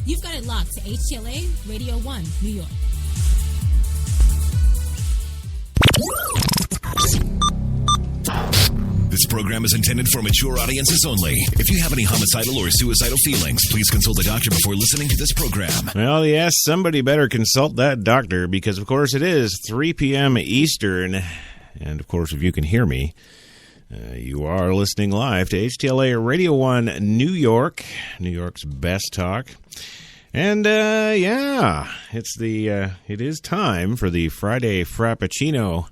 You've got it locked to HTLA Radio 1, New York. This program is intended for mature audiences only. If you have any homicidal or suicidal feelings, please consult a doctor before listening to this program. Well, yes, somebody better consult that doctor because, of course, it is 3 p.m. Eastern. And, of course, if you can hear me, you are listening live to HTLA Radio 1 New York, New York's best talk. And, it is time for the Friday Frappacino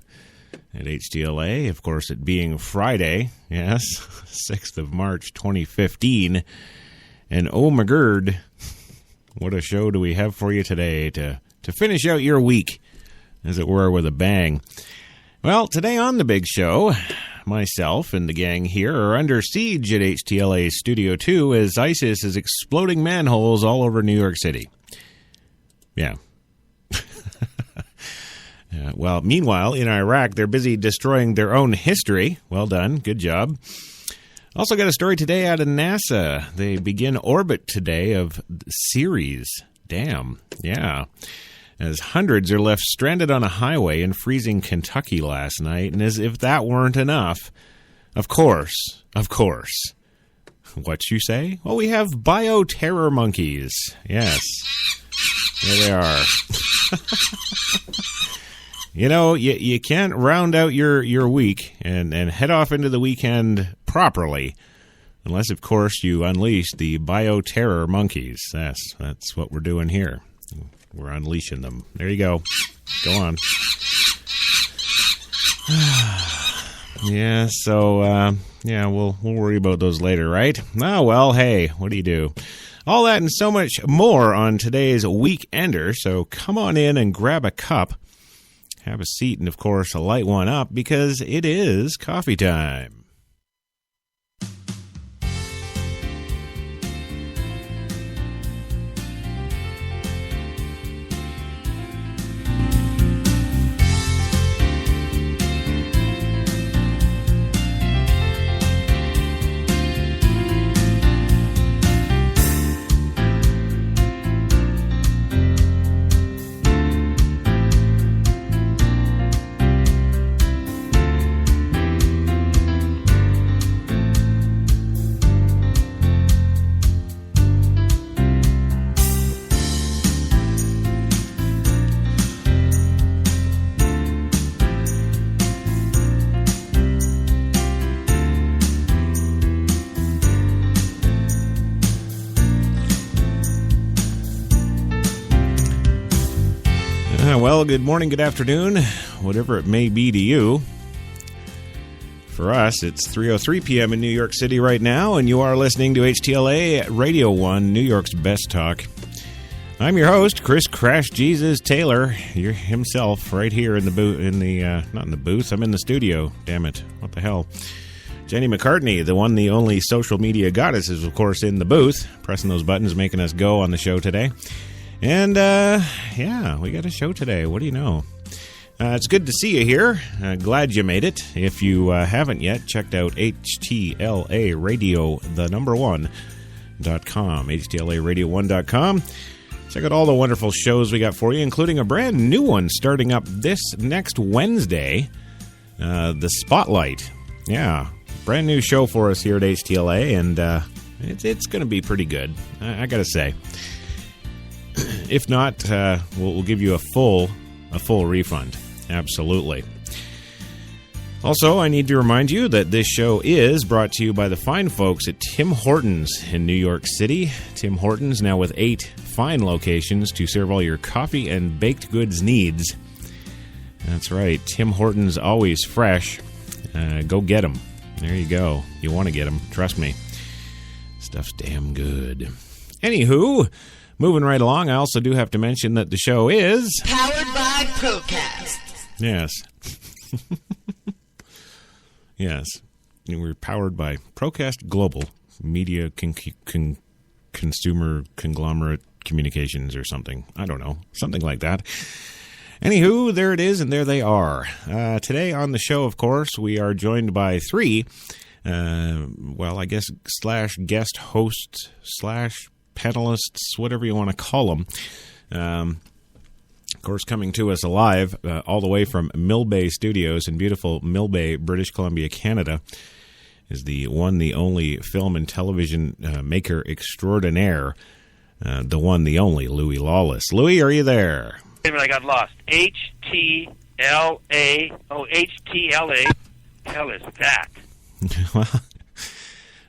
at HTLA. Of course, it being Friday, yes, 6th of March, 2015. And oh my God, what a show do we have for you today to finish out your week, as it were, with a bang. Well, today on the big show, myself and the gang here are under siege at HTLA Studio 2 as ISIS is exploding manholes all over New York City. Yeah. Well, meanwhile, in Iraq, they're busy destroying their own history. Well done. Good job. Also got a story today out of NASA. They begin orbit today of Ceres. Damn. Yeah. As hundreds are left stranded on a highway in freezing Kentucky last night. And as if that weren't enough, of course. What you say? Well, we have bioterror monkeys. Yes. There they are. You know, you can't round out your week and head off into the weekend properly unless, of course, you unleash the bioterror monkeys. That's what we're doing here. We're unleashing them. There you go. Go on. Yeah, so, we'll worry about those later, right? Oh, well, hey, what do you do? All that and so much more on today's Weekender, so come on in and grab a cup. Have a seat and, of course, light one up because it is coffee time. Well, good morning, good afternoon, whatever it may be to you. For us, it's 3:03 p.m. in New York City right now, and you are listening to HTLA Radio 1, New York's best talk. I'm your host, Chris Crash Jesus Taylor, himself, right here in the booth, not in the booth, I'm in the studio, damn it, what the hell. Jenny McCartney, the one, the only social media goddess, is, of course, in the booth, pressing those buttons, making us go on the show today. And, we got a show today. What do you know? It's good to see you here. Glad you made it. If you haven't yet, checked out HTLA Radio, the1.com, HTLAradio1.com. Check out all the wonderful shows we got for you, including a brand new one starting up this next Wednesday, The Spotlight. Yeah, brand new show for us here at HTLA, and it's going to be pretty good, I got to say. If not, we'll give you a full refund. Absolutely. Also, I need to remind you that this show is brought to you by the fine folks at Tim Hortons in New York City. Tim Hortons, now with 8 fine locations to serve all your coffee and baked goods needs. That's right. Tim Hortons, always fresh. Go get them. There you go. You want to get them. Trust me. Stuff's damn good. Anywho, moving right along, I also do have to mention that the show is powered by Procast. Yes. Yes. We're powered by Procast Global Media Consumer Conglomerate Communications or something. I don't know. Something like that. Anywho, there it is, and there they are. Today on the show, of course, we are joined by 3, /guest host / panelists, whatever you want to call them. Of course, coming to us live all the way from Millbay Studios in beautiful Millbay, British Columbia, Canada, is the one, the only film and television maker extraordinaire, the one, the only, Louis Lawless. Louis, are you there? Wait a minute, I got lost. HTLA. Oh, HTLA. Hell is that?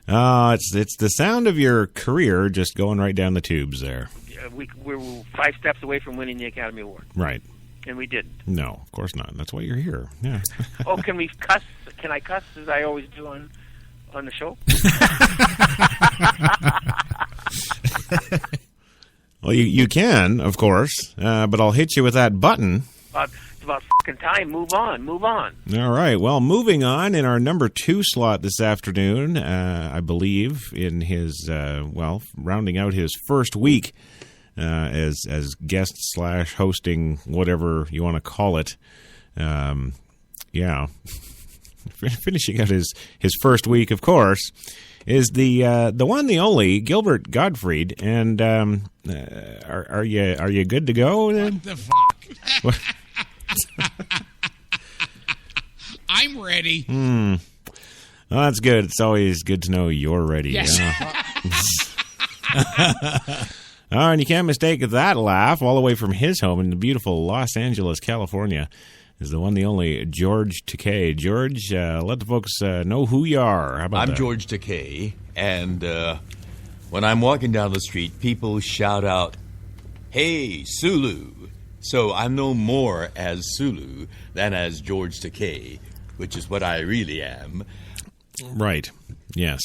It's the sound of your career just going right down the tubes there. We're 5 steps away from winning the Academy Award. Right. And we didn't. No, of course not. That's why you're here. Yeah. Oh, can we cuss? Can I cuss as I always do on the show? Well, you can, of course, but I'll hit you with that button. It's about fucking time. Move on. All right. Well, moving on in our number 2 slot this afternoon, I believe, in his, rounding out his first week as guest / hosting, whatever you want to call it. Finishing out his first week, of course, is the one, the only, Gilbert Gottfried. And are you good to go? What the fuck? I'm ready. Well, that's good. It's always good to know you're ready. Yes. And you can't mistake that laugh. All the way from his home in the beautiful Los Angeles, California, is the one, the only, George Takei. George, let the folks know who you are. How about I'm that? George Takei, and when I'm walking down the street, people shout out, "Hey, Sulu!" So I'm no more as Sulu than as George Takei, which is what I really am. Right. Yes.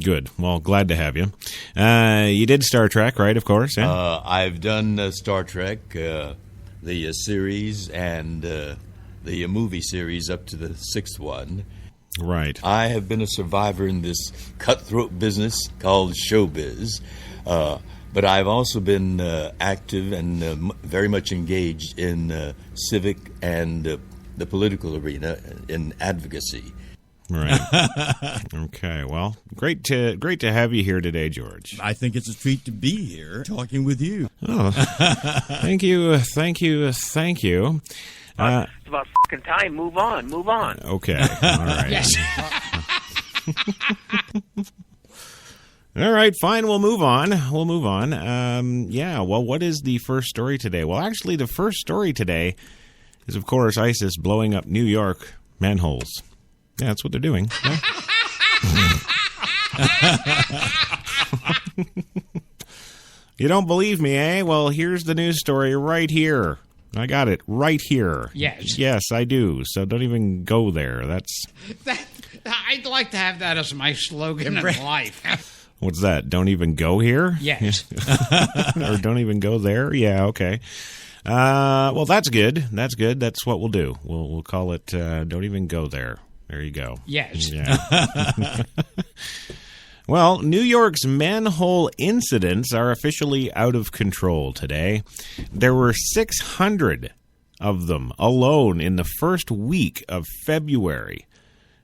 Good. Well, glad to have you. You did Star Trek, right, of course? Yeah? I've done Star Trek, the series, and the movie series up to the 6th one. Right. I have been a survivor in this cutthroat business called showbiz, but I've also been active and very much engaged in civic and the political arena in advocacy. Right. Okay. Well, great to have you here today, George. I think it's a treat to be here talking with you. Oh, thank you. It's about fucking time. Move on. Okay. All right. Yes. All right, fine. We'll move on. Well, what is the first story today? Well, actually, the first story today is, of course, ISIS blowing up New York manholes. Yeah, that's what they're doing. Yeah. You don't believe me, eh? Well, here's the news story right here. I got it right here. Yes. Yes, I do. So don't even go there. I'd like to have that as my slogan in life. What's that? Don't even go here? Yes. Or don't even go there? Yeah, okay. Well, that's good. That's what we'll do. We'll call it don't even go there. There you go. Yes. Yeah. Well, New York's manhole incidents are officially out of control today. There were 600 of them alone in the first week of February.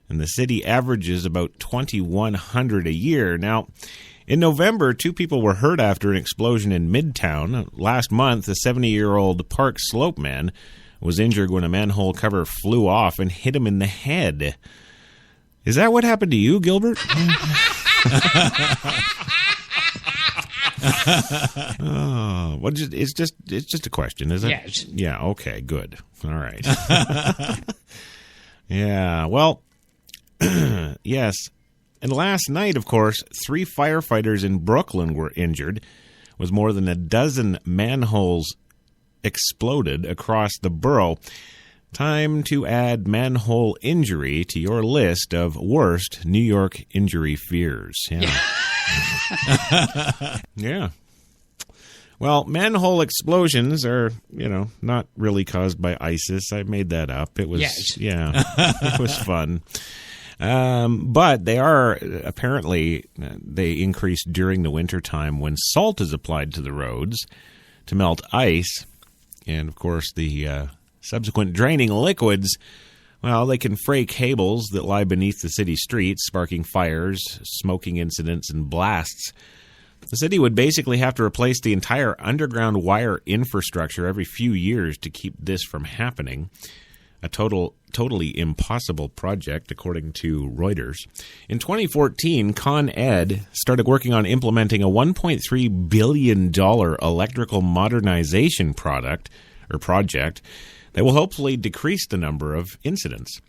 And the city averages about 2,100 a year. Now, in November, 2 people were hurt after an explosion in Midtown. Last month, a 70-year-old Park Slope man was injured when a manhole cover flew off and hit him in the head. Is that what happened to you, Gilbert? Well, it's just a question, is it? Yes. Yeah. Okay. Good. All right. Yeah. Well. Yes. And last night, of course, 3 firefighters in Brooklyn were injured, with more than a dozen manholes exploded across the borough. Time to add manhole injury to your list of worst New York injury fears. Yeah. Yeah. Well, manhole explosions are, not really caused by ISIS. I made that up. It was, yes. Yeah, it was fun. But they are, apparently, they increase during the wintertime when salt is applied to the roads to melt ice. And, of course, the subsequent draining liquids, well, they can fray cables that lie beneath the city streets, sparking fires, smoking incidents, and blasts. The city would basically have to replace the entire underground wire infrastructure every few years to keep this from happening. A totally impossible project, according to Reuters. In 2014, Con Ed started working on implementing a $1.3 billion electrical modernization project that will hopefully decrease the number of incidents.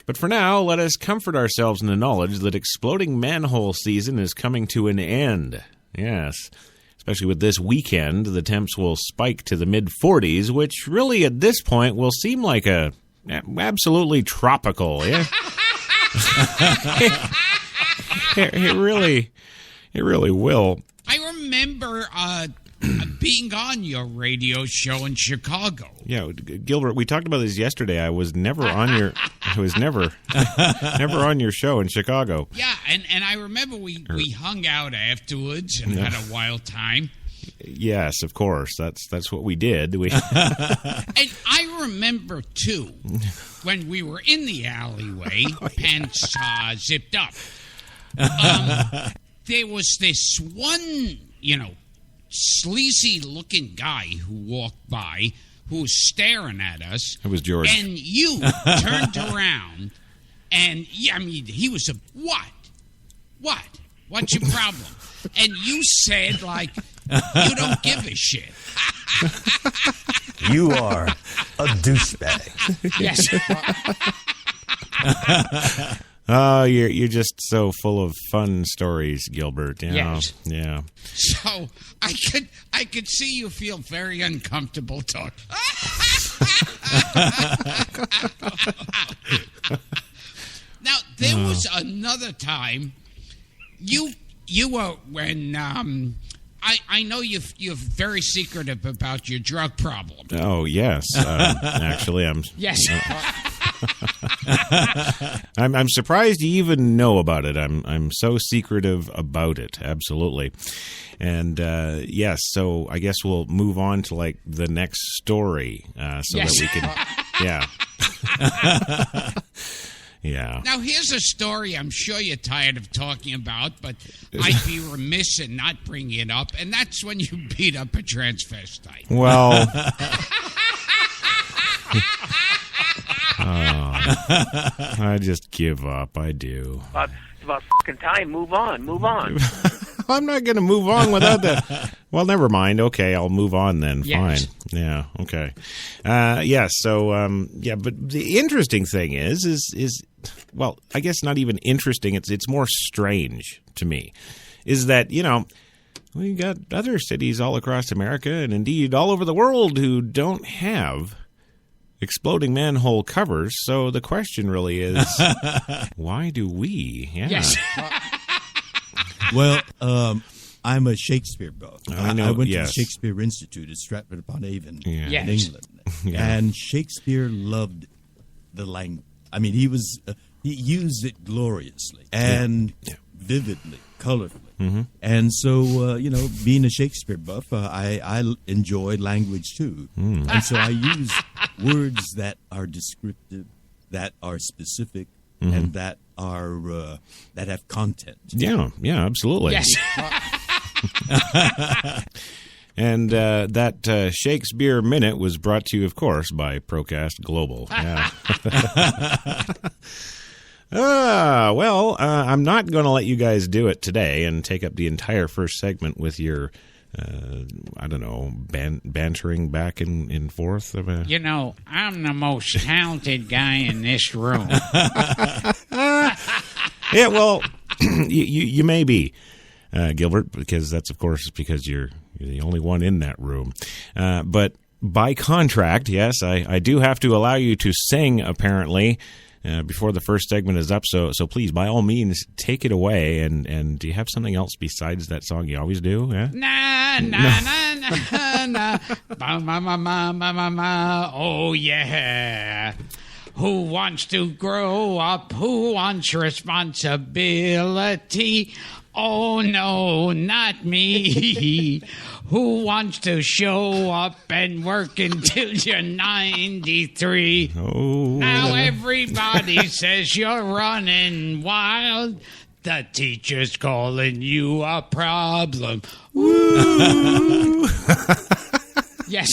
But for now, let us comfort ourselves in the knowledge that exploding manhole season is coming to an end. Yes, especially with this weekend, the temps will spike to the mid-40s, which really at this point will seem like a absolutely tropical. Yeah, it really will. I remember being on your radio show in Chicago. Yeah, Gilbert, we talked about this yesterday. I was never on your never on your show in Chicago. Yeah, and I remember we hung out afterwards and had a wild time. Yes, of course. That's what we did. And I remember too when we were in the alleyway, pants zipped up. There was this one, sleazy-looking guy who walked by who was staring at us. It was George. And you turned around, and, he was what? What's your problem? And you said, you don't give a shit. You are a douchebag. Yes. Oh, you're just so full of fun stories, Gilbert. Yes. Yeah. So I could see you feel very uncomfortable talking. Now there was another time you were when I know you're very secretive about your drug problem. Oh yes, actually I'm. Yes. I'm surprised you even know about it. I'm so secretive about it. Absolutely. And yes, so I guess we'll move on to the next story so that we can. Yeah. Yeah. Now, here's a story I'm sure you're tired of talking about, but I'd be remiss in not bringing it up, and that's when you beat up a transvestite. Well... I just give up. I do. It's about fucking time. Move on. I'm not going to move on without that. Well, never mind. Okay, I'll move on then. Yes. Fine. Yeah. Okay. Yeah. So, but the interesting thing is, well, I guess not even interesting. It's more strange to me. Is that we got other cities all across America and indeed all over the world who don't have exploding manhole covers. So the question really is, why do we? Yeah. Yes. Well, I'm a Shakespeare buff. I know. I went Yes. to the Shakespeare Institute at Stratford-upon-Avon in Yes. England, and Shakespeare loved the language. I mean, he used it gloriously and vividly, colorfully. Mm-hmm. And so, being a Shakespeare buff, I enjoy language too. And so I use words that are descriptive, that are specific, and that are that have content. Yeah, absolutely. Yes. And that Shakespeare Minute was brought to you, of course, by Procast Global. Yeah. Well, I'm not going to let you guys do it today and take up the entire first segment with your, bantering back and forth. I'm the most talented guy in this room. Yeah, well, you may be, Gilbert, because that's, of course, because you're the only one in that room. But by contract, yes, I do have to allow you to sing, apparently, before the first segment is up. So please, by all means, take it away. And do you have something else besides that song you always do? Yeah? Na na na na na. Ba ma ma ma ma ma ma. Oh yeah. Who wants to grow up? Who wants responsibility? Oh no, not me. Who wants to show up and work until you're 93? Oh. Now everybody says you're running wild. The teacher's calling you a problem. Woo! Yes.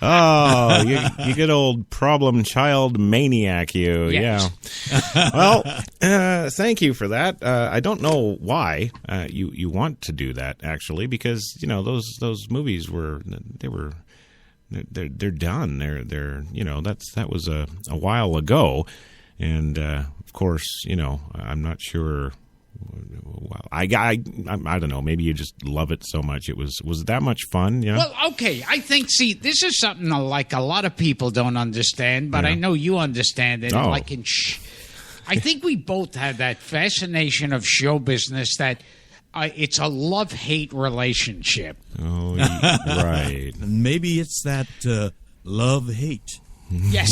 Oh, you good old problem child maniac, you. Yes. Yeah. Well, thank you for that. I don't know why you want to do that, actually, because, you know, those movies they're done. That was a while ago. And, of course, you know, I'm not sure. Well, I don't know. Maybe you just love it so much. Was it that much fun? You know? Well, okay. I think, this is something like a lot of people don't understand, but Yeah. I know you understand it. Oh. Like I think we both have that fascination of show business that it's a love-hate relationship. Oh, right. And maybe it's that love-hate. Yes.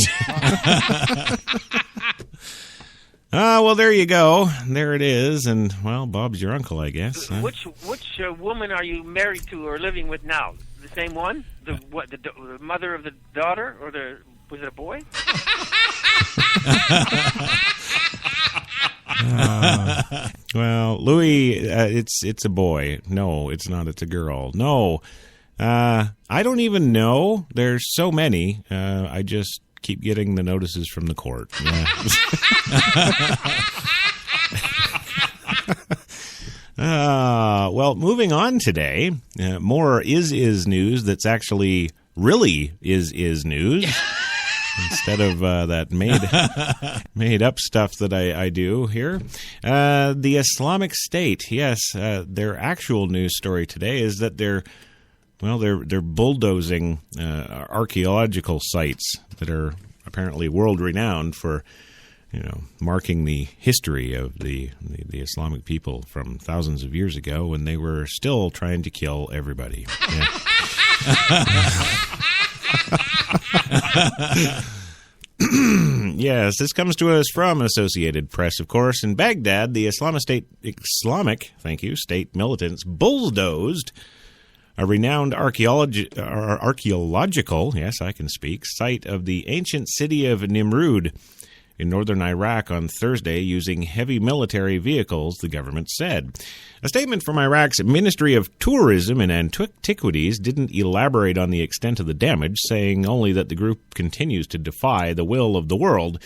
Well, there you go. There it is. And, well, Bob's your uncle, I guess. Huh? Which woman are you married to or living with now? The same one? The mother of the daughter, or was it a boy? Well, Louis, it's a boy. No, it's not. It's a girl. No, I don't even know. There's so many. I just keep getting the notices from the court. Yeah. Well, moving on today, more is news that's actually really is news instead of that made up stuff that I do here. The Islamic State, yes, their actual news story today is that they're bulldozing archaeological sites that are apparently world renowned for, you know, marking the history of the Islamic people from thousands of years ago when they were still trying to kill everybody. Yeah. Yes, this comes to us from Associated Press, of course. In Baghdad, the Islamic State militants bulldozed a renowned archaeological, yes, I can speak, site of the ancient city of Nimrud in northern Iraq on Thursday using heavy military vehicles, the government said. A statement from Iraq's Ministry of Tourism and Antiquities didn't elaborate on the extent of the damage, saying only that the group continues to defy the will of the world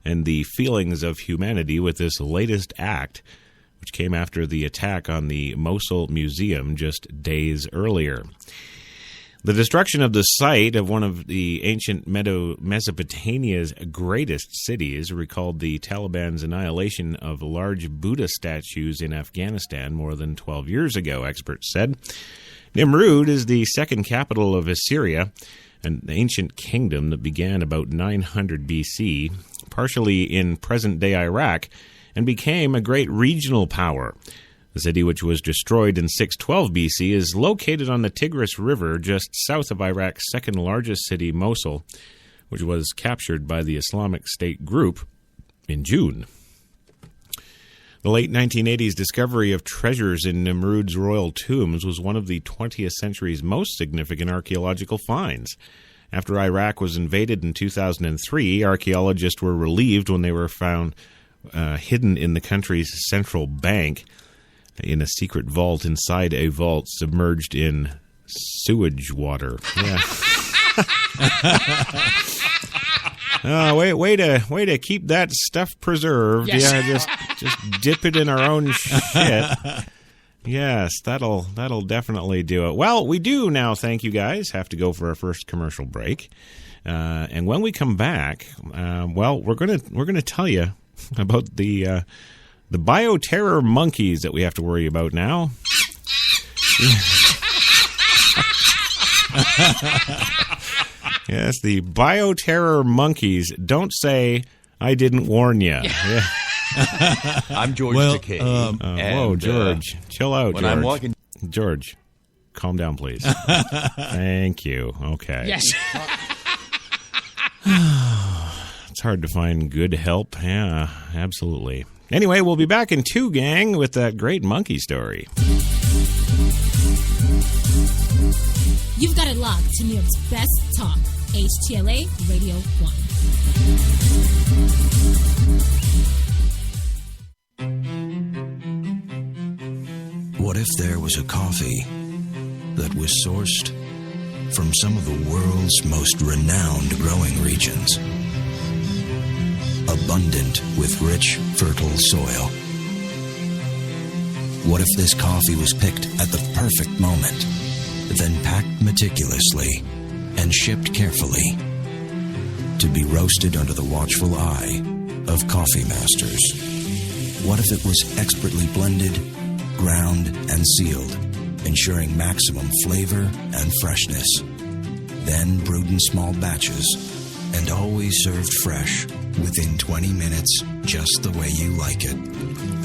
and the feelings of humanity with this latest act, which came after the attack on the Mosul Museum just days earlier. The destruction of the site of one of the ancient Mesopotamia's greatest cities recalled the Taliban's annihilation of large Buddha statues in Afghanistan more than 12 years ago, experts said. Nimrud is the second capital of Assyria, an ancient kingdom that began about 900 BC, partially in present-day Iraq, and became a great regional power. The city, which was destroyed in 612 BC, is located on the Tigris River just south of Iraq's second-largest city, Mosul, which was captured by the Islamic State group in June. The late 1980s discovery of treasures in Nimrud's royal tombs was one of the 20th century's most significant archaeological finds. After Iraq was invaded in 2003, archaeologists were relieved when they were found hidden in the country's central bank in a secret vault inside a vault submerged in sewage water. Yeah. Way to keep that stuff preserved. Yes. Yeah, just dip it in our own shit. Yes, that'll definitely do it. Well, we do now, thank you guys, have to go for our first commercial break. And when we come back, we're gonna tell you about the bioterror monkeys that we have to worry about now. Yes, the bioterror monkeys. Don't say I didn't warn you. Yeah. I'm George Takei. Whoa, George. Chill out, when George. I'm walking... George, calm down, please. Thank you. Okay. Yes. It's hard to find good help. Yeah, absolutely. Anyway, we'll be back in 2, gang, with that great monkey story. You've got it locked to New York's best talk, HTLA Radio 1. if there was a coffee that was sourced from some of the world's most renowned growing regions, abundant with rich, fertile soil? What if this coffee was picked at the perfect moment, then packed meticulously and shipped carefully to be roasted under the watchful eye of coffee masters? What if it was expertly blended, ground, and sealed, ensuring maximum flavor and freshness, then brewed in small batches and always served fresh within 20 minutes, just the way you like it?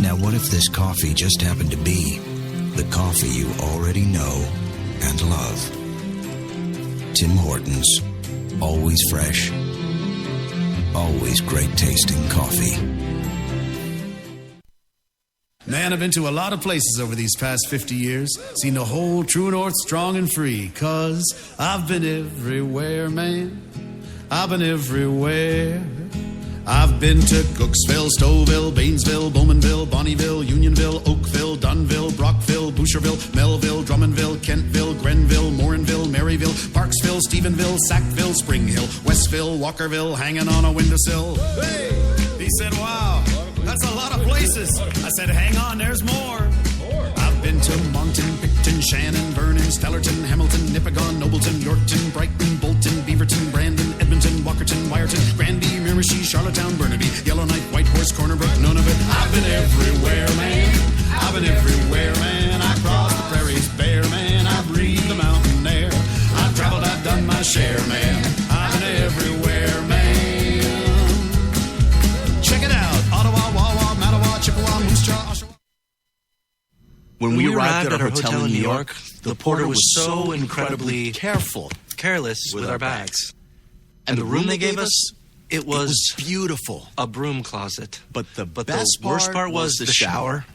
Now, what if this coffee just happened to be the coffee you already know and love? Tim Hortons. Always fresh, always great tasting coffee. Man, I've been to a lot of places over these past 50 years. Seen the whole true north strong and free. 'Cause I've been everywhere, man. I've been everywhere. I've been to Cooksville, Stouffville, Bainesville, Bowmanville, Bonnieville, Unionville, Oakville, Dunville, Brockville, Boucherville, Melville, Drummondville, Kentville, Grenville, Morinville, Maryville, Parksville, Stephenville, Sackville, Spring Hill, Westville, Walkerville, hanging on a windowsill. Hey! He said, wow, that's a lot of places. I said, hang on, there's more. I've been to Moncton, Picton, Shannon, Vernon, Stellarton, Hamilton, Nipigon, Nobleton, Yorkton, Brighton, Bolton, Beaverton, Brandon, Edmonton, Walkerton, Wyerton, Granby, Miramichi, Charlottetown, Burnaby, Yellowknife, Whitehorse, Corner Brook, none of it. I've been everywhere, man. I've been everywhere, man. I crossed the prairies bare, man. I breathed the mountain air. I've traveled, I've done my share, man. I've been everywhere, man. Check it out. Ottawa, Wawa, Mattawa, Chippewa, Moose Jaw, Oshawa. When we arrived at our hotel in New York, the porter was so incredibly careless with our bags. And the room they gave us, it was beautiful. A broom closet. But the worst part was the shower.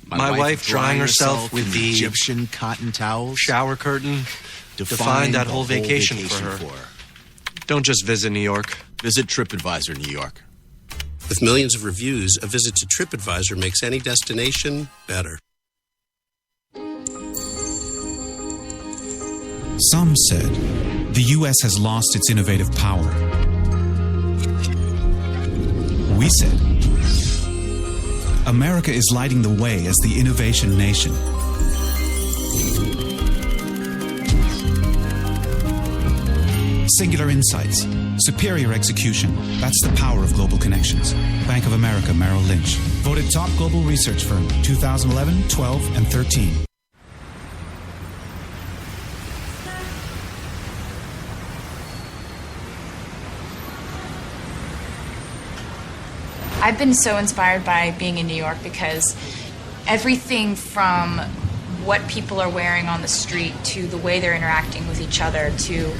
My wife drying herself with the Egyptian cotton towels. Shower curtain defined that whole vacation for her. Don't just visit New York. Visit TripAdvisor New York. With millions of reviews, a visit to TripAdvisor makes any destination better. Some said the U.S. has lost its innovative power. We said America is lighting the way as the innovation nation. Singular insights, superior execution. That's the power of global connections. Bank of America Merrill Lynch. Voted top global research firm 2011, 12, and 13. I've been so inspired by being in New York because everything from what people are wearing on the street to the way they're interacting with each other, to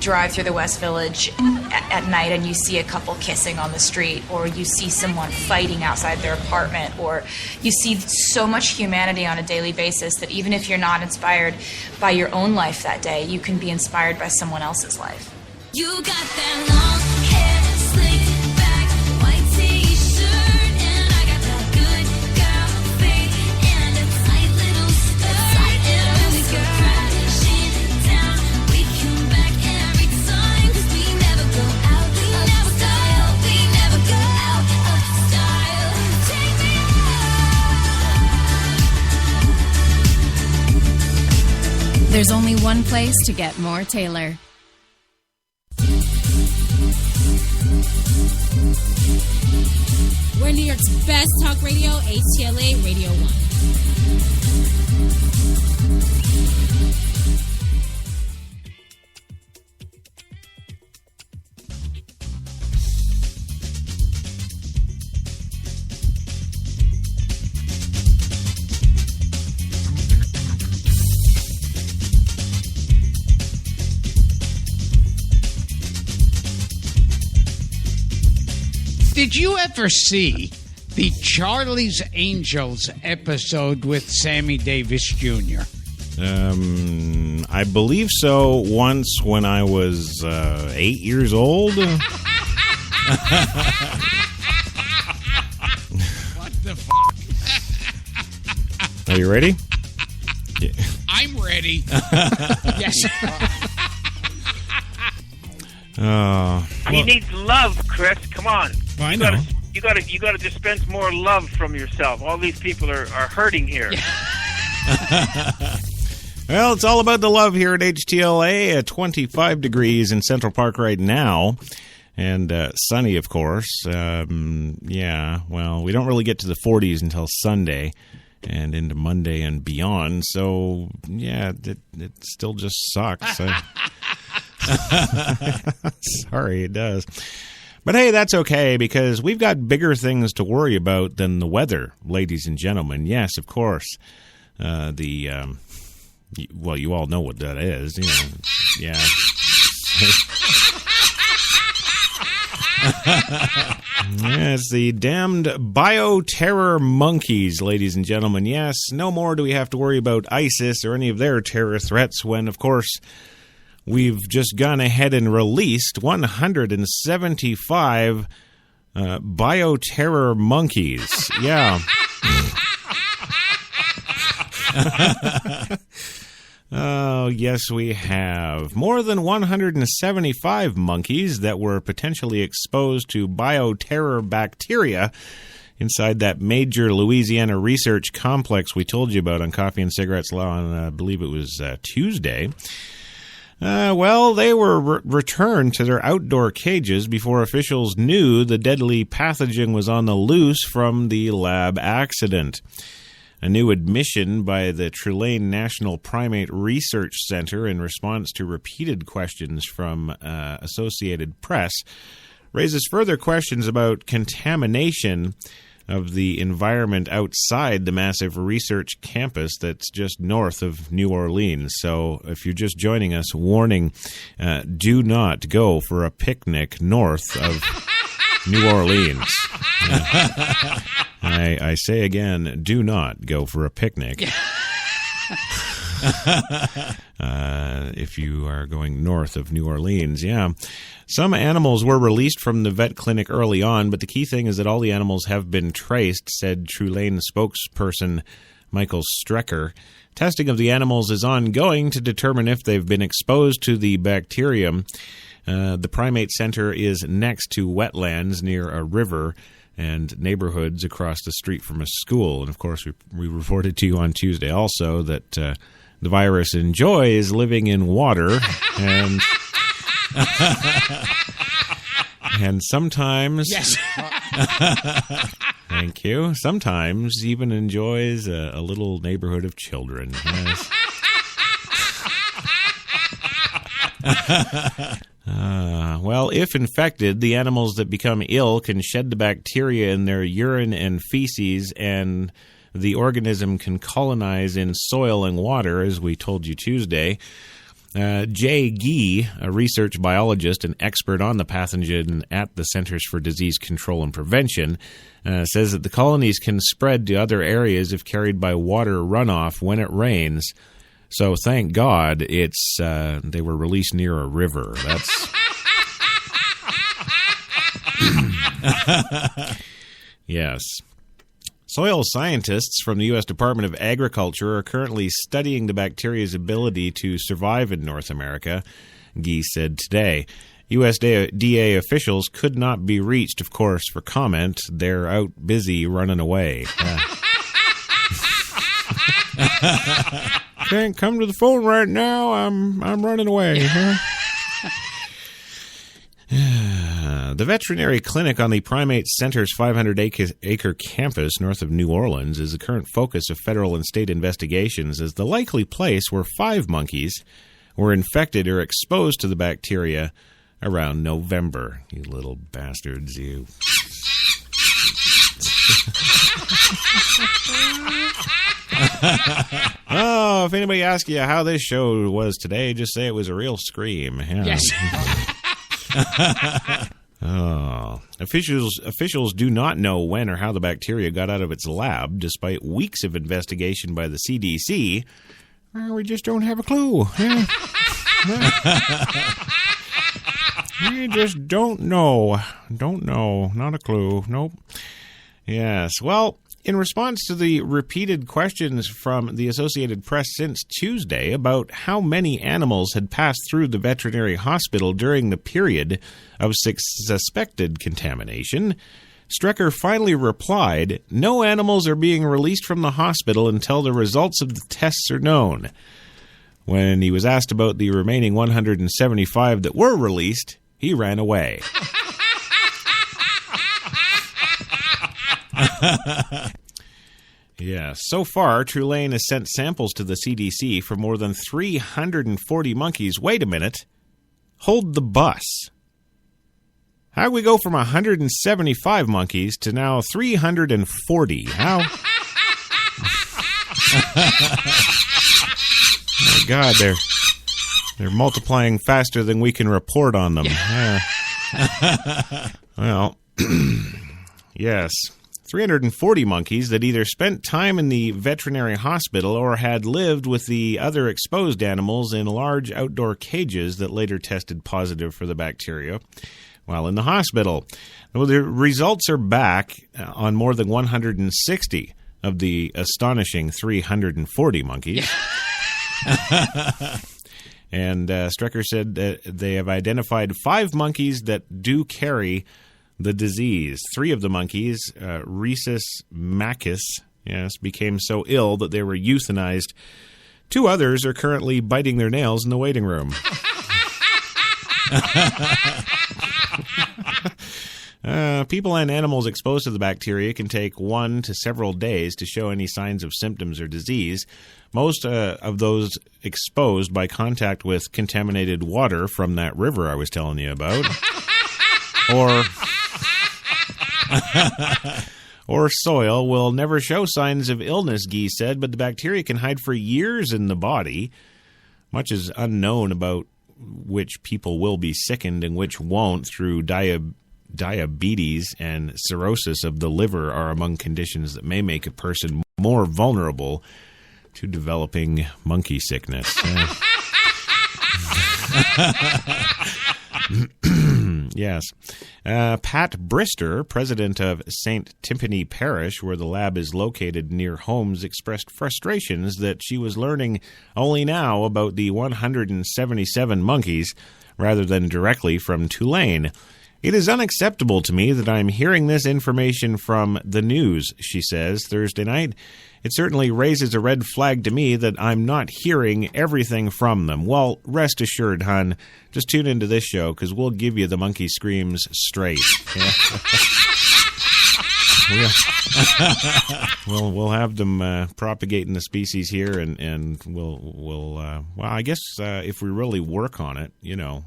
drive through the West Village at night and you see a couple kissing on the street, or you see someone fighting outside their apartment, or you see so much humanity on a daily basis that even if you're not inspired by your own life that day, you can be inspired by someone else's life. You got that long hair, slick back, white t-shirt, and I got that good girl face and a tight little skirt. And when we go crashing down, we come back every time, 'cause we never go out, we never style, we never go out of style. Take me out. There's only one place to get more Taylor. We're New York's best talk radio, HTLA Radio 1. Did you ever see the Charlie's Angels episode with Sammy Davis Jr.? I believe so. Once when I was 8 years old. What the fuck? Are you ready? already. Yes. He needs love, Chris. Come on. Well, I know. You gotta dispense more love from yourself. All these people are hurting here. Well, it's all about the love here at HTLA at 25 degrees in Central Park right now. And sunny, of course. Yeah, well, we don't really get to the 40s until Sunday and into Monday and beyond. So, yeah, it still just sucks. Sorry, it does. But hey, that's okay, because we've got bigger things to worry about than the weather, ladies and gentlemen. Yes, of course. Well, you all know what that is. You know, yeah. It's the damned bioterror monkeys, ladies and gentlemen. Yes, no more do we have to worry about ISIS or any of their terror threats when, of course, we've just gone ahead and released 175 bioterror monkeys. Yeah. Oh, yes, we have. More than 175 monkeys that were potentially exposed to bioterror bacteria inside that major Louisiana research complex we told you about on Coffee and Cigarettes on, I believe it was Tuesday. Well, they were returned to their outdoor cages before officials knew the deadly pathogen was on the loose from the lab accident. A new admission by the Tulane National Primate Research Center in response to repeated questions from Associated Press raises further questions about contamination of the environment outside the massive research campus that's just north of New Orleans. So if you're just joining us, warning, do not go for a picnic north of New Orleans. I say again, do not go for a picnic. If you are going north of New Orleans, yeah. Some animals were released from the vet clinic early on, but the key thing is that all the animals have been traced, said Tulane spokesperson Michael Strecker. Testing of the animals is ongoing to determine if they've been exposed to the bacterium. The primate center is next to wetlands near a river and neighborhoods across the street from a school. And, of course, we reported to you on Tuesday also that the virus enjoys living in water and and sometimes... Yes. Thank you. Sometimes even enjoys a little neighborhood of children. Yes. Well, if infected, the animals that become ill can shed the bacteria in their urine and feces, and the organism can colonize in soil and water, as we told you Tuesday. Jay Gee, a research biologist and expert on the pathogen at the Centers for Disease Control and Prevention, says that the colonies can spread to other areas if carried by water runoff when it rains. So thank God it's they were released near a river. That's yes. Soil scientists from the U.S. Department of Agriculture are currently studying the bacteria's ability to survive in North America, Gee said today. USDA officials could not be reached, of course, for comment. They're out busy running away. Can't come to the phone right now. I'm running away. The veterinary clinic on the Primate Center's 500-acre campus north of New Orleans is the current focus of federal and state investigations as the likely place where 5 monkeys were infected or exposed to the bacteria around November. You little bastards, you. Oh, if anybody asks you how this show was today, just say it was a real scream. Yeah. Yes. Oh. Officials do not know when or how the bacteria got out of its lab, despite weeks of investigation by the CDC. We just don't have a clue. We just don't know. Don't know. Not a clue. Nope. Yes. Well, in response to the repeated questions from the Associated Press since Tuesday about how many animals had passed through the veterinary hospital during the period of suspected contamination, Strecker finally replied, "No animals are being released from the hospital until the results of the tests are known." When he was asked about the remaining 175 that were released, he ran away. Yeah, so far, Tulane has sent samples to the CDC for more than 340 monkeys. Wait a minute. Hold the bus. How do we go from 175 monkeys to now 340? How? Oh, God, they're multiplying faster than we can report on them. Well, yes. 340 monkeys that either spent time in the veterinary hospital or had lived with the other exposed animals in large outdoor cages that later tested positive for the bacteria while in the hospital. Well, the results are back on more than 160 of the astonishing 340 monkeys. And Strecker said that they have identified 5 monkeys that do carry the disease. 3 of the monkeys, Rhesus macus, became so ill that they were euthanized. 2 others are currently biting their nails in the waiting room. People and animals exposed to the bacteria can take 1 to several days to show any signs of symptoms or disease. Most of those exposed by contact with contaminated water from that river I was telling you about, or soil will never show signs of illness, Guy said, but the bacteria can hide for years in the body. Much is unknown about which people will be sickened and which won't through diabetes and cirrhosis of the liver are among conditions that may make a person more vulnerable to developing monkey sickness. Yes. Pat Brister, president of St. Timpani Parish, where the lab is located near homes, expressed frustrations that she was learning only now about the 177 monkeys rather than directly from Tulane. "It is unacceptable to me that I'm hearing this information from the news," she says, Thursday night. "It certainly raises a red flag to me that I'm not hearing everything from them." Well, rest assured, hon, just tune into this show because we'll give you the monkey screams straight. Yeah. We'll have them propagating the species here, and well, I guess if we really work on it,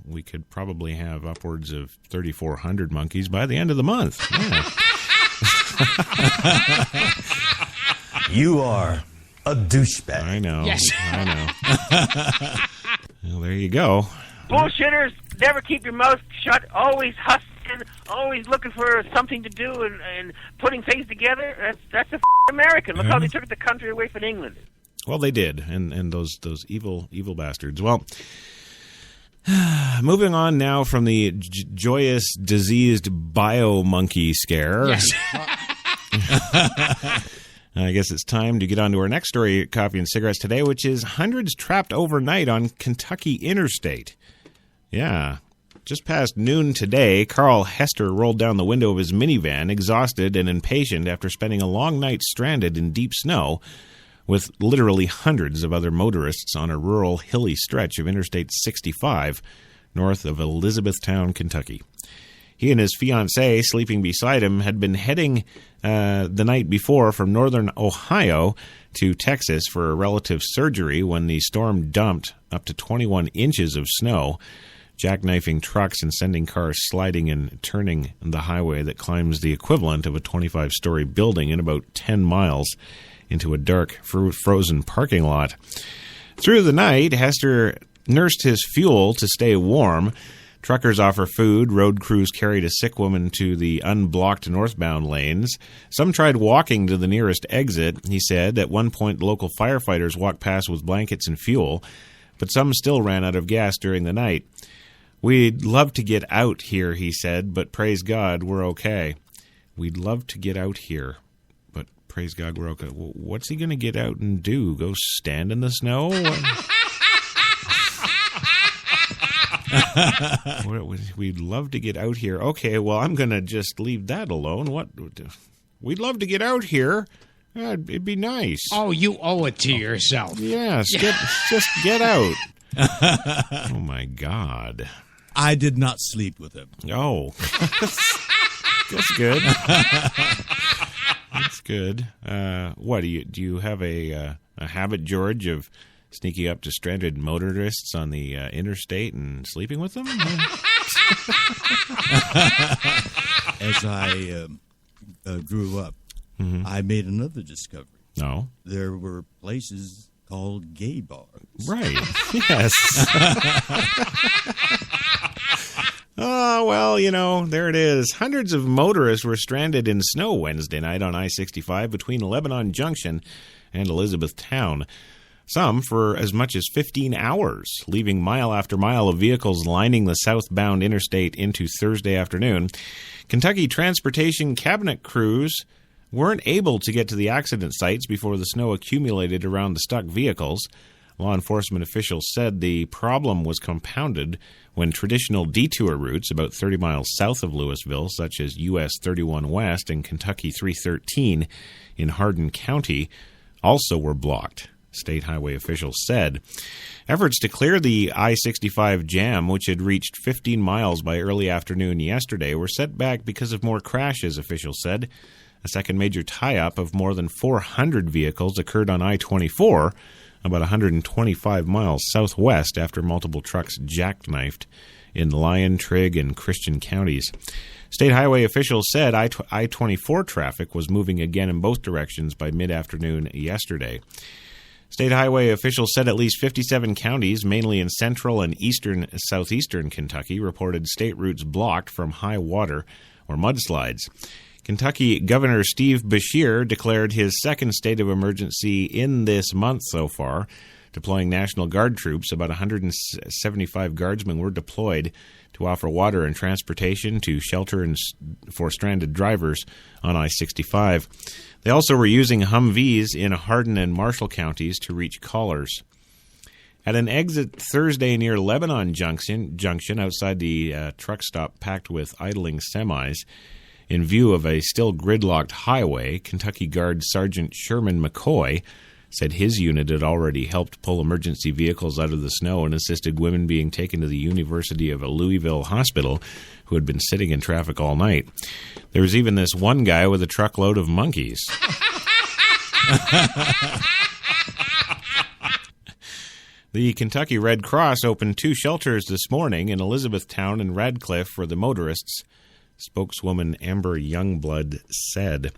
we could probably have upwards of 3,400 monkeys by the end of the month. Yeah. You are a douchebag. I know. Yes. I know. Well, there you go. Bullshitters, never keep your mouth shut. Always hustling, always looking for something to do and putting things together. That's American. Look how they took the country away from England. Well, they did, and those evil bastards. Well, moving on now from the joyous, diseased bio-monkey scare. Yes. I guess it's time to get on to our next story at Coffee and Cigarettes today, which is hundreds trapped overnight on Kentucky Interstate. Yeah. Just past noon today, Carl Hester rolled down the window of his minivan, exhausted and impatient after spending a long night stranded in deep snow with literally hundreds of other motorists on a rural, hilly stretch of Interstate 65 north of Elizabethtown, Kentucky. He and his fiancée, sleeping beside him, had been heading the night before from northern Ohio to Texas for a relative surgery when the storm dumped up to 21 inches of snow, jackknifing trucks and sending cars sliding and turning the highway that climbs the equivalent of a 25-story building in about 10 miles into a dark, frozen parking lot. Through the night, Hester nursed his fuel to stay warm. Truckers offer food. Road crews carried a sick woman to the unblocked northbound lanes. Some tried walking to the nearest exit, he said. At one point, local firefighters walked past with blankets and fuel, but some still ran out of gas during the night. "We'd love to get out here," he said, "but praise God, we're okay." We'd love to get out here, but praise God, we're okay. What's he going to get out and do? Go stand in the snow? We'd love to get out here. Okay, well, I'm going to just leave that alone. What? We'd love to get out here. It'd be nice. Oh, you owe it to yourself. Yes, just get out. Oh, my God. I did not sleep with him. Oh. That's good. That's good. What, do you have a habit, George, of sneaking up to stranded motorists on the interstate and sleeping with them? As I grew up, I made another discovery. No. There were places called gay bars. Right. Yes. Oh, well, there it is. Hundreds of motorists were stranded in snow Wednesday night on I-65 between Lebanon Junction and Elizabethtown. Some for as much as 15 hours, leaving mile after mile of vehicles lining the southbound interstate into Thursday afternoon. Kentucky Transportation Cabinet crews weren't able to get to the accident sites before the snow accumulated around the stuck vehicles. Law enforcement officials said the problem was compounded when traditional detour routes about 30 miles south of Louisville, such as US 31 West and Kentucky 313 in Hardin County, also were blocked, state highway officials said. Efforts to clear the I-65 jam, which had reached 15 miles by early afternoon yesterday, were set back because of more crashes, officials said. A second major tie-up of more than 400 vehicles occurred on I-24, about 125 miles southwest, after multiple trucks jackknifed in Lyon, Trigg, and Christian counties. State highway officials said I-24 traffic was moving again in both directions by mid-afternoon yesterday. State highway officials said at least 57 counties, mainly in central and southeastern Kentucky, reported state routes blocked from high water or mudslides. Kentucky Governor Steve Beshear declared his second state of emergency in this month so far, deploying National Guard troops. About 175 guardsmen were deployed to offer water and transportation to shelter for stranded drivers on I-65. They also were using Humvees in Hardin and Marshall counties to reach callers. At an exit Thursday near Lebanon Junction outside the truck stop packed with idling semis, in view of a still gridlocked highway, Kentucky Guard Sergeant Sherman McCoy said his unit had already helped pull emergency vehicles out of the snow and assisted women being taken to the University of Louisville Hospital who had been sitting in traffic all night. There was even this one guy with a truckload of monkeys. The Kentucky Red Cross opened 2 shelters this morning in Elizabethtown and Radcliffe for the motorists, spokeswoman Amber Youngblood said.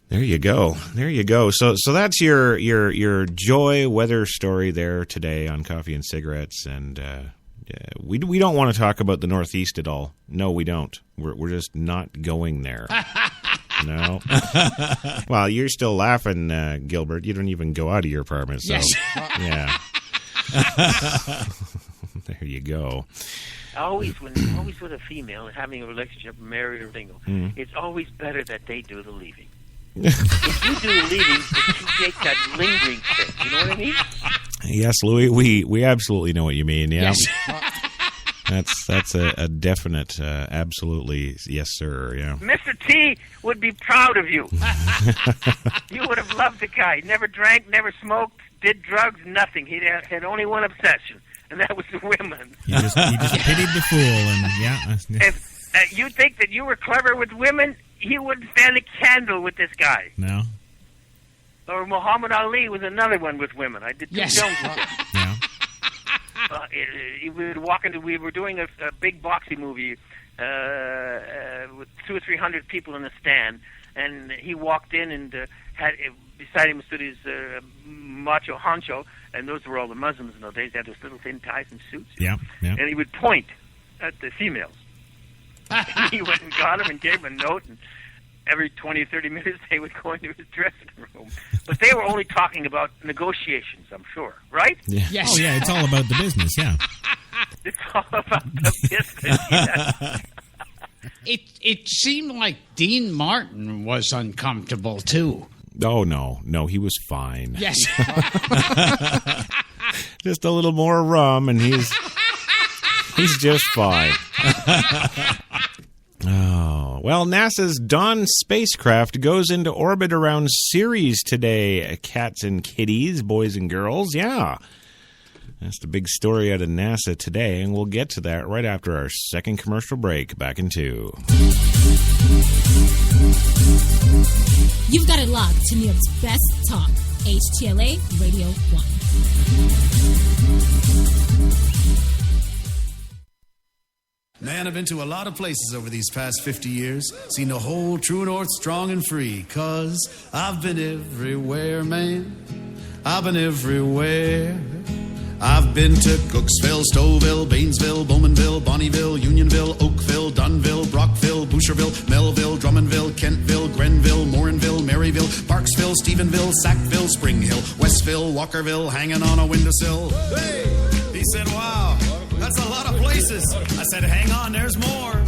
There you go. There you go. So that's your joy weather story there today on Coffee and Cigarettes. And we don't want to talk about the Northeast at all. No, we don't. We're just not going there. No. Well, you're still laughing, Gilbert. You don't even go out of your apartment. So, yes. Yeah. There you go. Always with a female having a relationship, married or single, it's always better that they do the leaving. If you do the leaving, you take that lingering thing. You know what I mean? Yes, Louis, we absolutely know what you mean. Yeah. Yes. That's a definite, absolutely, yes, sir. Yeah. Mr. T would be proud of you. You would have loved the guy. Never drank, never smoked, did drugs, nothing. He had only one obsession, and that was the women. He just pitied the fool, and yeah. If you think that you were clever with women, he wouldn't stand a candle with this guy. No. Or Muhammad Ali was another one with women. I did two films with him. Yeah. We were doing a big boxing movie with 200 or 300 people in the stand, and he walked in and had beside him stood his macho honcho, and those were all the Muslims in those days. They had those little thin ties and suits. Yeah. And he would point at the females. He went and got him and gave him a note, and every 20 or 30 minutes they would go into his dressing room. But they were only talking about negotiations, I'm sure, right? Yeah. Yes. Oh, yeah, it's all about the business, yeah. It's all about the business, yes. It seemed like Dean Martin was uncomfortable, too. Oh, no, he was fine. Yes. Just a little more rum, and he's just fine. Oh, well, NASA's Dawn spacecraft goes into orbit around Ceres today. Cats and kitties, boys and girls, yeah. That's the big story out of NASA today, and we'll get to that right after our second commercial break. Back in 2. You've got it locked to New York's best talk, HTLA Radio 1. Man, I've been to a lot of places over these past 50 years. Seen the whole true north strong and free. 'Cause I've been everywhere, man. I've been everywhere. I've been to Cooksville, Stouffville, Bainesville, Bowmanville, Bonneville, Unionville, Oakville, Dunville, Brockville, Boucherville, Melville, Drummondville, Kentville, Grenville, Morinville, Maryville, Parksville, Stephenville, Sackville, Spring Hill, Westville, Walkerville, hanging on a windowsill. Hey! He said, wow, that's a lot of places. I said, hang on, there's more.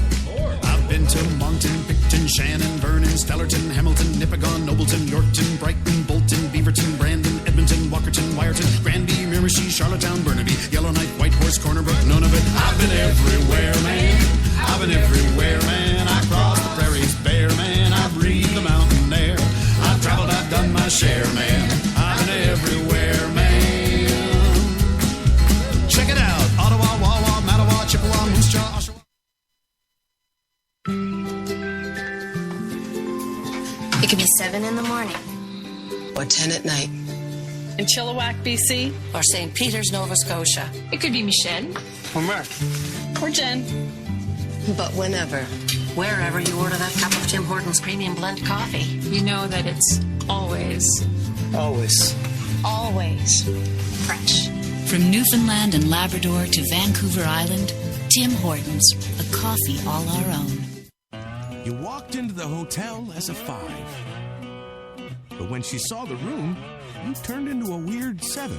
I've been to Monton, Picton, Shannon, Vernon, Stellarton, Hamilton, Nipigon, Nobleton, Yorkton, Brighton, Bolton, Beaverton, Brandon, Edmonton, Walkerton, Wyerton, Granby, Miramichi, Charlottetown, Burnaby, Yellowknife, Whitehorse, Corner Brook, Nunavut. I've been everywhere, man. I've been everywhere, man. I crossed the prairies bare, man. I breathed the mountain air. I've traveled, I've done my share, man. I've been everywhere, man. Check it out. Ottawa, Wawa, Mattawa, Chippewa, Moose Jaw, Oshawa. It could be 7 in the morning. Or 10 at night. In Chilliwack, BC. Or St. Peter's, Nova Scotia. It could be Michelle. Or Mark. Or Jen. But whenever, wherever you order that cup of Tim Hortons Premium Blend Coffee, You know that it's always always fresh. From Newfoundland and Labrador to Vancouver Island, Tim Hortons, a coffee all our own. You walked into the hotel as a 5. But when she saw the room, you turned into a weird 7.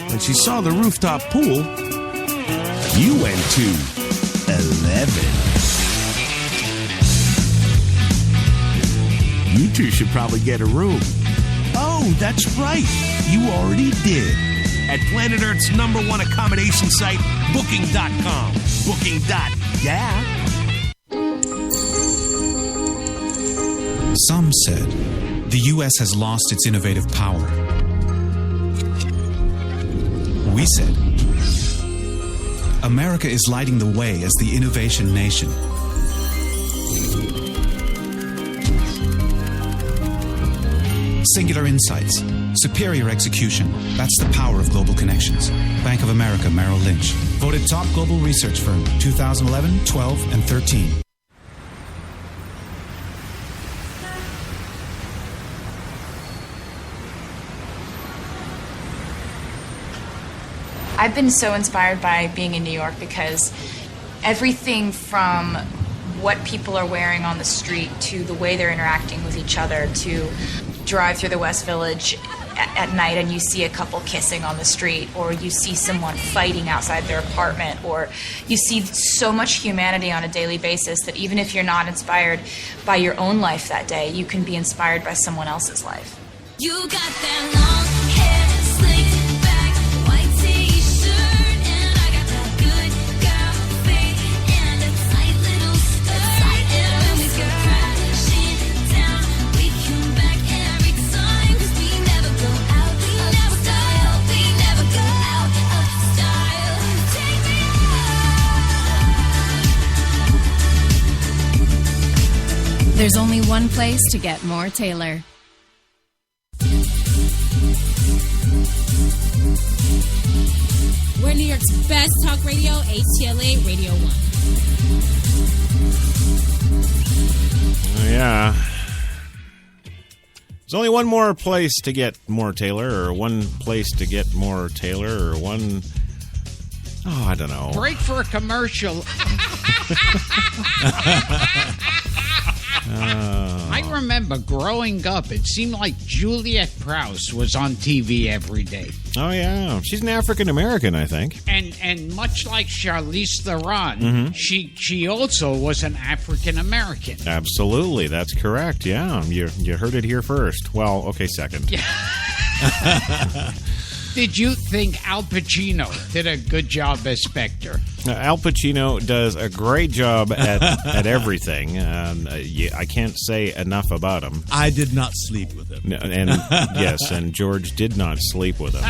When she saw the rooftop pool, you went to 11. You two should probably get a room. Oh, that's right. You already did. At Planet Earth's #1 accommodation site, Booking.com. Booking.yeah. Some said the U.S. has lost its innovative power. We said America is lighting the way as the innovation nation. Singular insights, superior execution. That's the power of global connections. Bank of America Merrill Lynch. Voted top global research firm 2011, 12, and 13. I've been so inspired by being in New York because everything from what people are wearing on the street to the way they're interacting with each other, to drive through the West Village at night and you see a couple kissing on the street, or you see someone fighting outside their apartment, or you see so much humanity on a daily basis that even if you're not inspired by your own life that day, you can be inspired by someone else's life. You got that long hair, slicked back, white t-shirt, and I got that good girl face and a tight little skirt. And when we go crashing down, we come back every time, 'cause we never go out of style. We never go out of style. Take me out. There's only one place to get more Taylor. We're New York's best talk radio, HTLA Radio 1. Oh, yeah. There's only one more place to get more Taylor, or one place to get more Taylor, or one... Oh, I don't know. Break for a commercial. I remember growing up, it seemed like Juliet Prowse was on TV every day. Oh, yeah. She's an African-American, I think. And much like Charlize Theron, she also was an African-American. Absolutely. That's correct. Yeah. You heard it here first. Well, okay, second. Did you think Al Pacino did a good job as Spectre? Al Pacino does a great job at everything. I can't say enough about him. I did not sleep with him. And yes, and George did not sleep with him.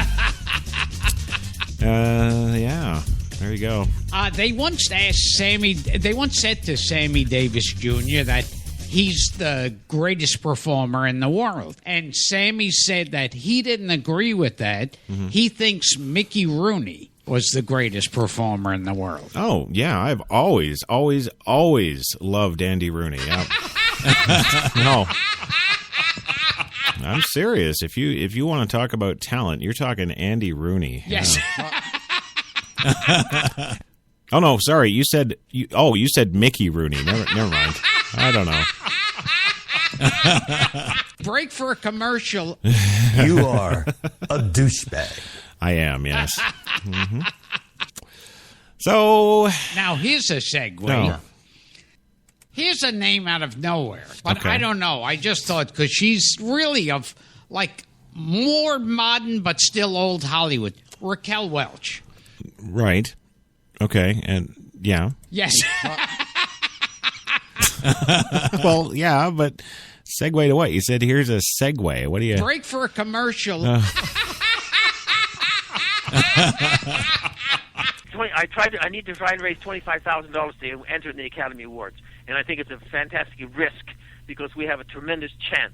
Yeah, there you go. They once said to Sammy Davis Jr. that he's the greatest performer in the world. And Sammy said that he didn't agree with that. He thinks Mickey Rooney was the greatest performer in the world. Oh, yeah. I've always loved Andy Rooney. No. I'm serious. If you want to talk about talent, you're talking Andy Rooney. Yes. Oh, no, sorry. You said Mickey Rooney. Never mind. I don't know. Break for a commercial. You are a douchebag. I am, yes. So Now, here's a segue. No. Here's a name out of nowhere. But Okay. I don't know. I just thought because she's really of, like, more modern but still old Hollywood. Raquel Welch. Right. Okay. And yeah. Yes. Well, yeah, but segue to what? You said here's a segue. What do you... Break for a commercial. I need to try and raise $25,000 to enter in the Academy Awards, and I think it's a fantastic risk because we have a tremendous chance.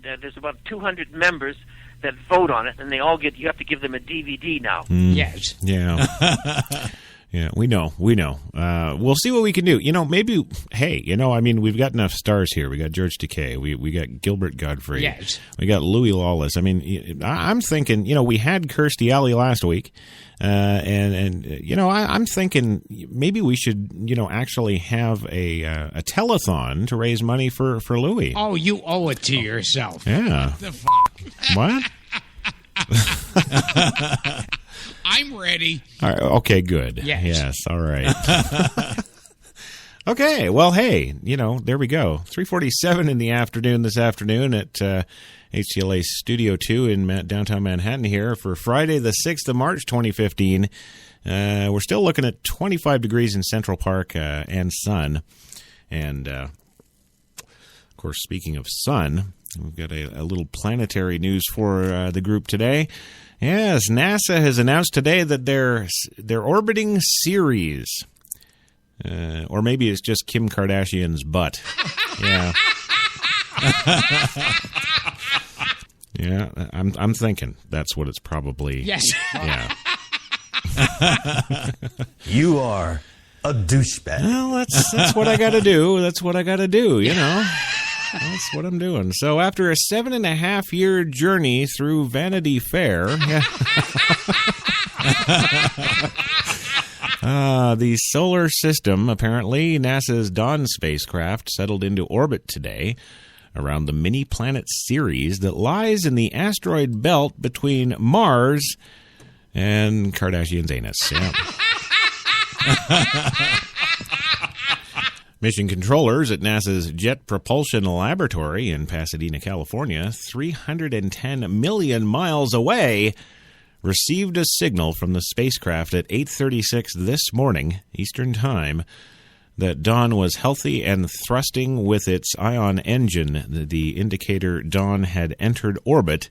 There's about 200 members that vote on it, and they all you have to give them a DVD now. Yes. Yeah. Yeah, we know. We'll see what we can do. Maybe, hey, we've got enough stars here. We got George Takei. We got Gilbert Godfrey. Yes. We got Louis Lawless. I mean, I'm thinking, we had Kirstie Alley last week. I'm thinking maybe we should, actually have a telethon to raise money for Louis. Oh, you owe it to yourself. Yeah. The fuck? What? I'm ready. All right, okay, good. Yes, all right. Okay, well, hey, there we go. 3:47 in the afternoon this afternoon at HTLA Studio 2 in downtown Manhattan here for Friday the 6th of March, 2015. We're still looking at 25 degrees in Central Park and sun. And, of course, speaking of sun, we've got a little planetary news for the group today. Yes, NASA has announced today that they're orbiting Ceres. Or maybe it's just Kim Kardashian's butt. Yeah. Yeah, I'm thinking that's what it's probably. Yes. Yeah. You are a douchebag. Well, that's what I got to do. That's what I got to do, That's what I'm doing. So after a 7.5-year journey through Vanity Fair, the solar system, apparently, NASA's Dawn spacecraft settled into orbit today around the mini-planet Ceres that lies in the asteroid belt between Mars and Kardashian's anus. Yeah. Mission controllers at NASA's Jet Propulsion Laboratory in Pasadena, California, 310 million miles away, received a signal from the spacecraft at 8:36 this morning, Eastern Time, that Dawn was healthy and thrusting with its ion engine, the indicator Dawn had entered orbit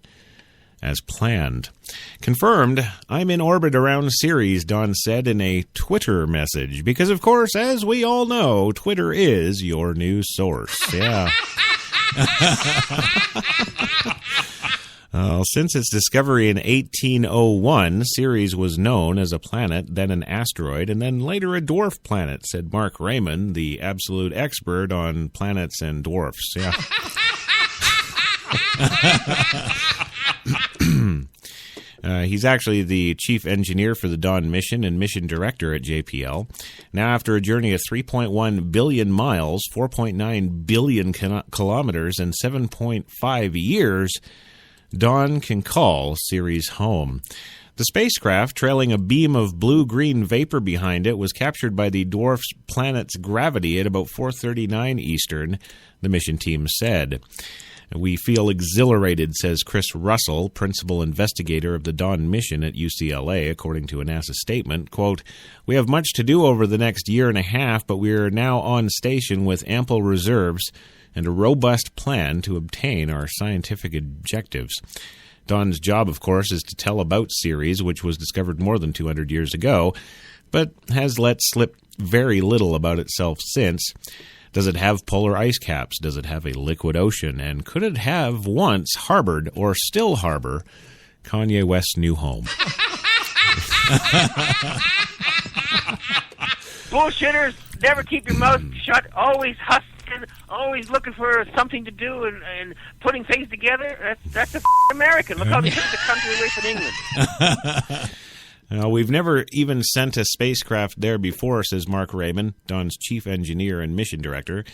as planned. Confirmed, I'm in orbit around Ceres, Dawn said in a Twitter message. Because, of course, as we all know, Twitter is your news source. Yeah. Since its discovery in 1801, Ceres was known as a planet, then an asteroid, and then later a dwarf planet, said Mark Raymond, the absolute expert on planets and dwarfs. Yeah. He's actually the chief engineer for the Dawn mission and mission director at JPL. Now, after a journey of 3.1 billion miles, 4.9 billion kilometers, and 7.5 years, Dawn can call Ceres home. The spacecraft, trailing a beam of blue-green vapor behind it, was captured by the dwarf planet's gravity at about 4:39 Eastern, the mission team said. We feel exhilarated, says Chris Russell, principal investigator of the Dawn mission at UCLA, according to a NASA statement. Quote, "We have much to do over the next year and a half, but we are now on station with ample reserves and a robust plan to obtain our scientific objectives." Dawn's job, of course, is to tell about Ceres, which was discovered more than 200 years ago, but has let slip very little about itself since. Does it have polar ice caps? Does it have a liquid ocean? And could it have once harbored, or still harbor, Kanye West's new home? Bullshitters, never keep your mouth shut, always hustling, always looking for something to do and putting things together. That's a American. Look how they took the country away from England. We've never even sent a spacecraft there before, says Mark Raymond, Dawn's chief engineer and mission director.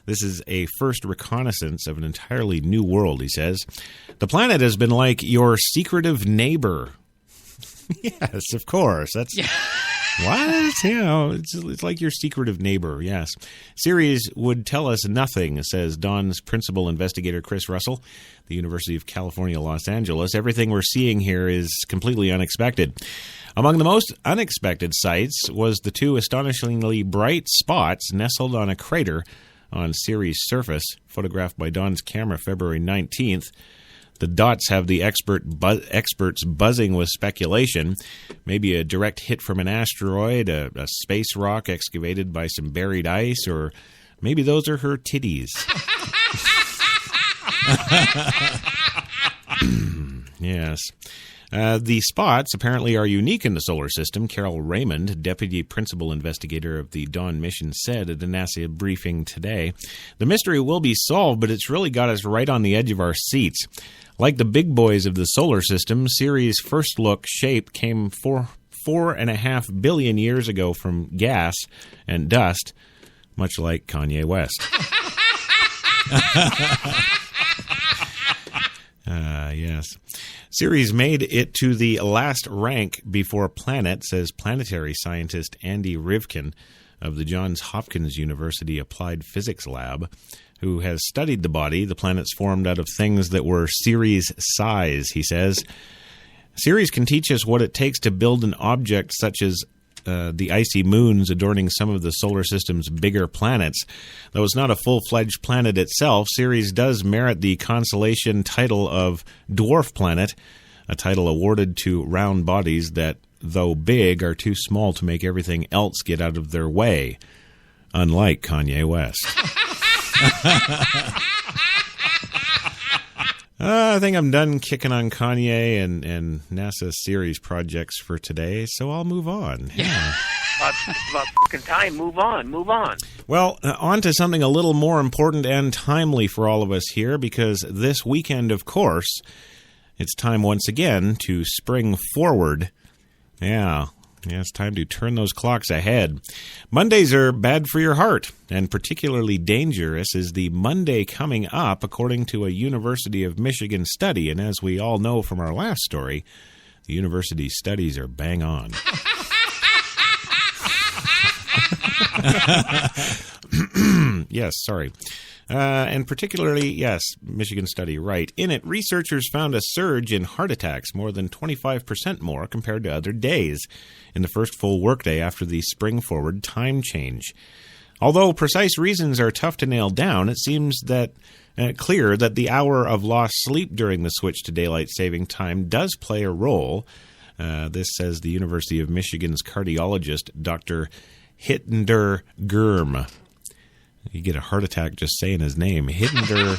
This is a first reconnaissance of an entirely new world, he says. The planet has been like your secretive neighbor. Yes, of course. That's... What? It's like your secretive neighbor, yes. Ceres would tell us nothing, says Dawn's principal investigator, Chris Russell, the University of California, Los Angeles. Everything we're seeing here is completely unexpected. Among the most unexpected sights was the two astonishingly bright spots nestled on a crater on Ceres' surface, photographed by Dawn's camera February 19th. The dots have the experts buzzing with speculation. Maybe a direct hit from an asteroid, a space rock excavated by some buried ice, or maybe those are her titties. Yes. The spots apparently are unique in the solar system, Carol Raymond, deputy principal investigator of the Dawn mission, said at a NASA briefing today. The mystery will be solved, but it's really got us right on the edge of our seats. Like the big boys of the solar system, Ceres' first look shape came 4.5 billion years ago from gas and dust, much like Kanye West. Yes. Ceres made it to the last rank before planet, says planetary scientist Andy Rivkin of the Johns Hopkins University Applied Physics Lab, who has studied the body. The planets formed out of things that were Ceres' size, he says. Ceres can teach us what it takes to build an object such as the icy moons adorning some of the solar system's bigger planets. Though it's not a full-fledged planet itself, Ceres does merit the consolation title of dwarf planet, a title awarded to round bodies that, though big, are too small to make everything else get out of their way, unlike Kanye West. I think I'm done kicking on Kanye and NASA Ceres projects for today, so I'll move on. Yeah. About fucking time. Move on. Well, on to something a little more important and timely for all of us here, because this weekend, of course, it's time once again to spring forward. Yeah, it's time to turn those clocks ahead. Mondays are bad for your heart, and particularly dangerous is the Monday coming up, according to a University of Michigan study. And as we all know from our last story, the university studies are bang on. Yes, sorry. And particularly, yes, Michigan study, right. In it, researchers found a surge in heart attacks, more than 25% more compared to other days, in the first full workday after the spring-forward time change. Although precise reasons are tough to nail down, it seems that clear that the hour of lost sleep during the switch to daylight saving time does play a role. This says the University of Michigan's cardiologist, Dr. Hitinder Gurm. You get a heart attack just saying his name. Hitinder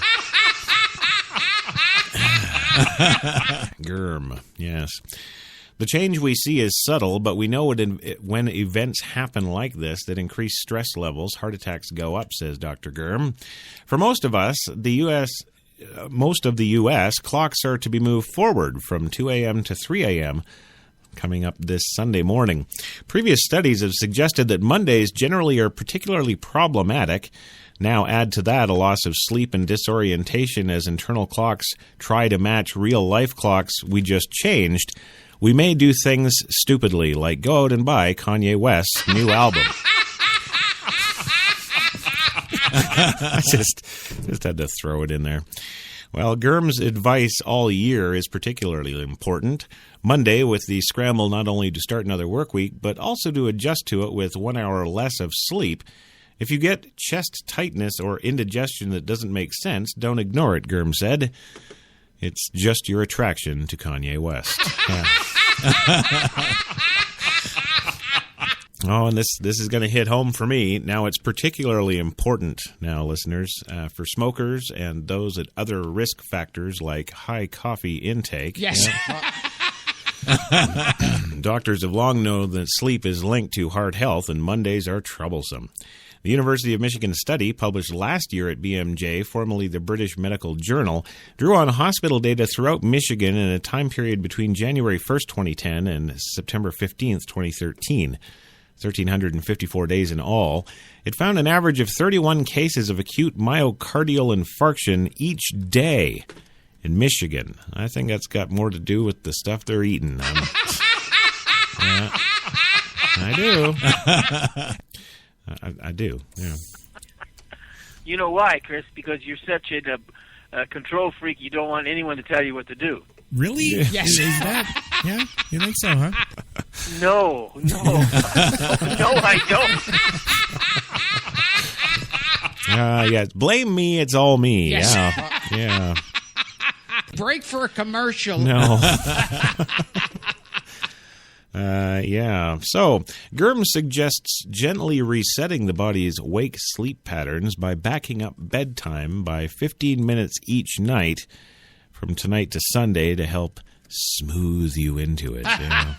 Gurm, yes. The change we see is subtle, but we know when events happen like this that increase stress levels, heart attacks go up, says Dr. Gurm. For most of us, the U.S. most of the U.S., clocks are to be moved forward from 2 a.m. to 3 a.m. coming up this Sunday morning. Previous studies have suggested that Mondays generally are particularly problematic. Now add to that a loss of sleep and disorientation as internal clocks try to match real-life clocks we just changed. We may do things stupidly, like go out and buy Kanye West's new album. I just had to throw it in there. Well, Gurm's advice all year is particularly important. Monday, with the scramble not only to start another work week, but also to adjust to it with 1 hour less of sleep. If you get chest tightness or indigestion that doesn't make sense, don't ignore it, Gurm said. It's just your attraction to Kanye West. Yeah. Oh, and this is going to hit home for me. Now, it's particularly important now, listeners, for smokers and those at other risk factors like high coffee intake. Yes. Doctors have long known that sleep is linked to heart health, and Mondays are troublesome. The University of Michigan study, published last year at BMJ, formerly the British Medical Journal, drew on hospital data throughout Michigan in a time period between January 1st, 2010 and September 15th, 2013. 1,354 days in all. It found an average of 31 cases of acute myocardial infarction each day in Michigan. I think that's got more to do with the stuff they're eating. I do. I do, yeah. You know why, Chris? Because you're such a control freak, you don't want anyone to tell you what to do. Really? Yes. Is that? Yeah? You think so, huh? No. No, I don't. Yeah, blame me, it's all me. Yes. Yeah. Break for a commercial. No. Yeah. So, Gurm suggests gently resetting the body's wake-sleep patterns by backing up bedtime by 15 minutes each night from tonight to Sunday to help smooth you into it. Yeah.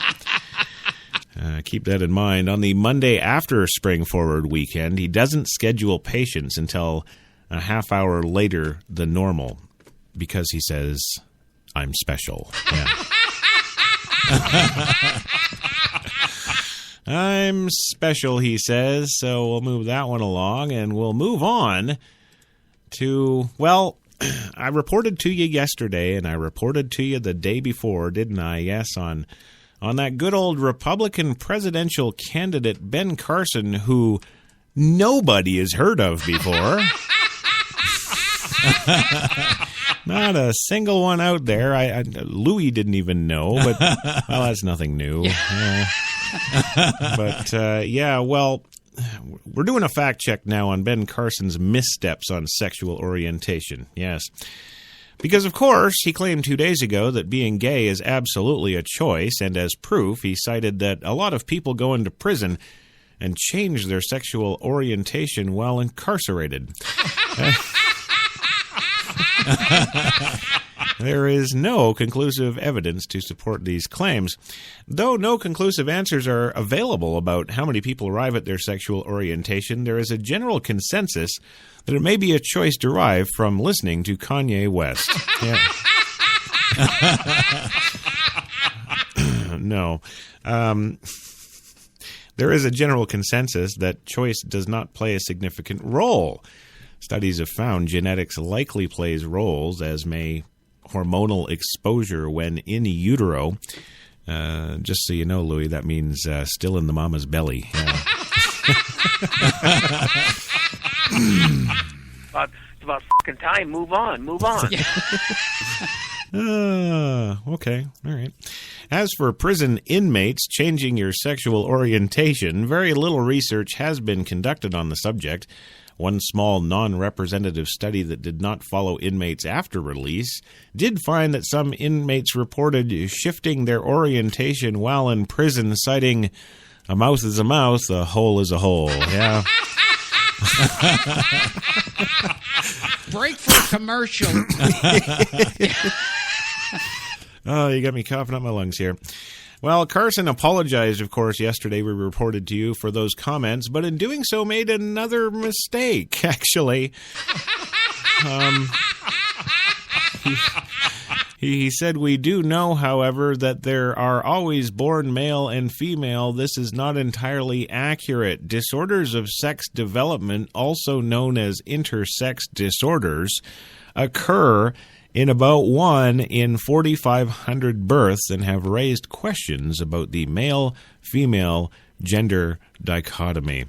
Keep that in mind. On the Monday after Spring Forward weekend, he doesn't schedule patients until a half hour later than normal because he says, I'm special. Yeah. I'm special, he says, so we'll move that one along, and we'll move on to, well, I reported to you yesterday, and I reported to you the day before, didn't I? Yes, on that good old Republican presidential candidate, Ben Carson, who nobody has heard of before. Not a single one out there. Louis didn't even know, but, well, that's nothing new. But, well, we're doing a fact check now on Ben Carson's missteps on sexual orientation. Yes. Because, of course, he claimed 2 days ago that being gay is absolutely a choice, and as proof, he cited that a lot of people go into prison and change their sexual orientation while incarcerated. There is no conclusive evidence to support these claims. Though no conclusive answers are available about how many people arrive at their sexual orientation, there is a general consensus that it may be a choice derived from listening to Kanye West. Yeah. No. There is a general consensus that choice does not play a significant role. Studies have found genetics likely plays roles, as may hormonal exposure when in utero. Just so you know, Louis, that means still in the mama's belly. Yeah. It's about fucking time. Move on. Okay. All right. As for prison inmates changing your sexual orientation, very little research has been conducted on the subject. One small non-representative study that did not follow inmates after release did find that some inmates reported shifting their orientation while in prison, citing a mouth is a mouth, a hole is a hole. Yeah. Break for a commercial. Oh, you got me coughing up my lungs here. Well, Carson apologized, of course, yesterday we reported to you for those comments, but in doing so made another mistake, actually. He said, "We do know, however, that there are always born male and female. This is not entirely accurate. Disorders of sex development, also known as intersex disorders, occur in about 1 in 4,500 births and have raised questions about the male-female gender dichotomy."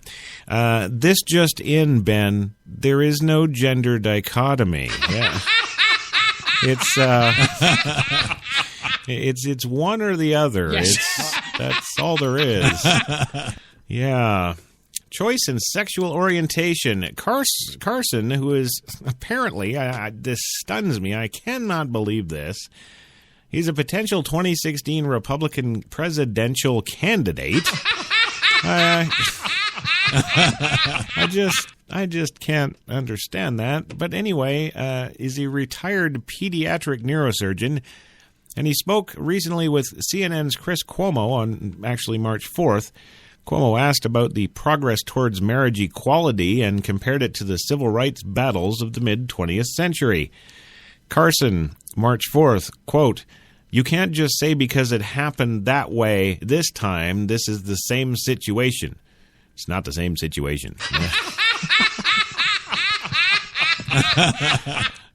This just in, Ben, there is no gender dichotomy. Yeah. It's one or the other. Yes. That's all there is. Yeah. Choice in sexual orientation. Carson, who is apparently, this stuns me. I cannot believe this. He's a potential 2016 Republican presidential candidate. I just can't understand that. But anyway, is a retired pediatric neurosurgeon, and he spoke recently with CNN's Chris Cuomo on actually March 4th. Cuomo asked about the progress towards marriage equality and compared it to the civil rights battles of the mid-20th century. Carson, March 4th, quote, "You can't just say because it happened that way this time, this is the same situation." It's not the same situation.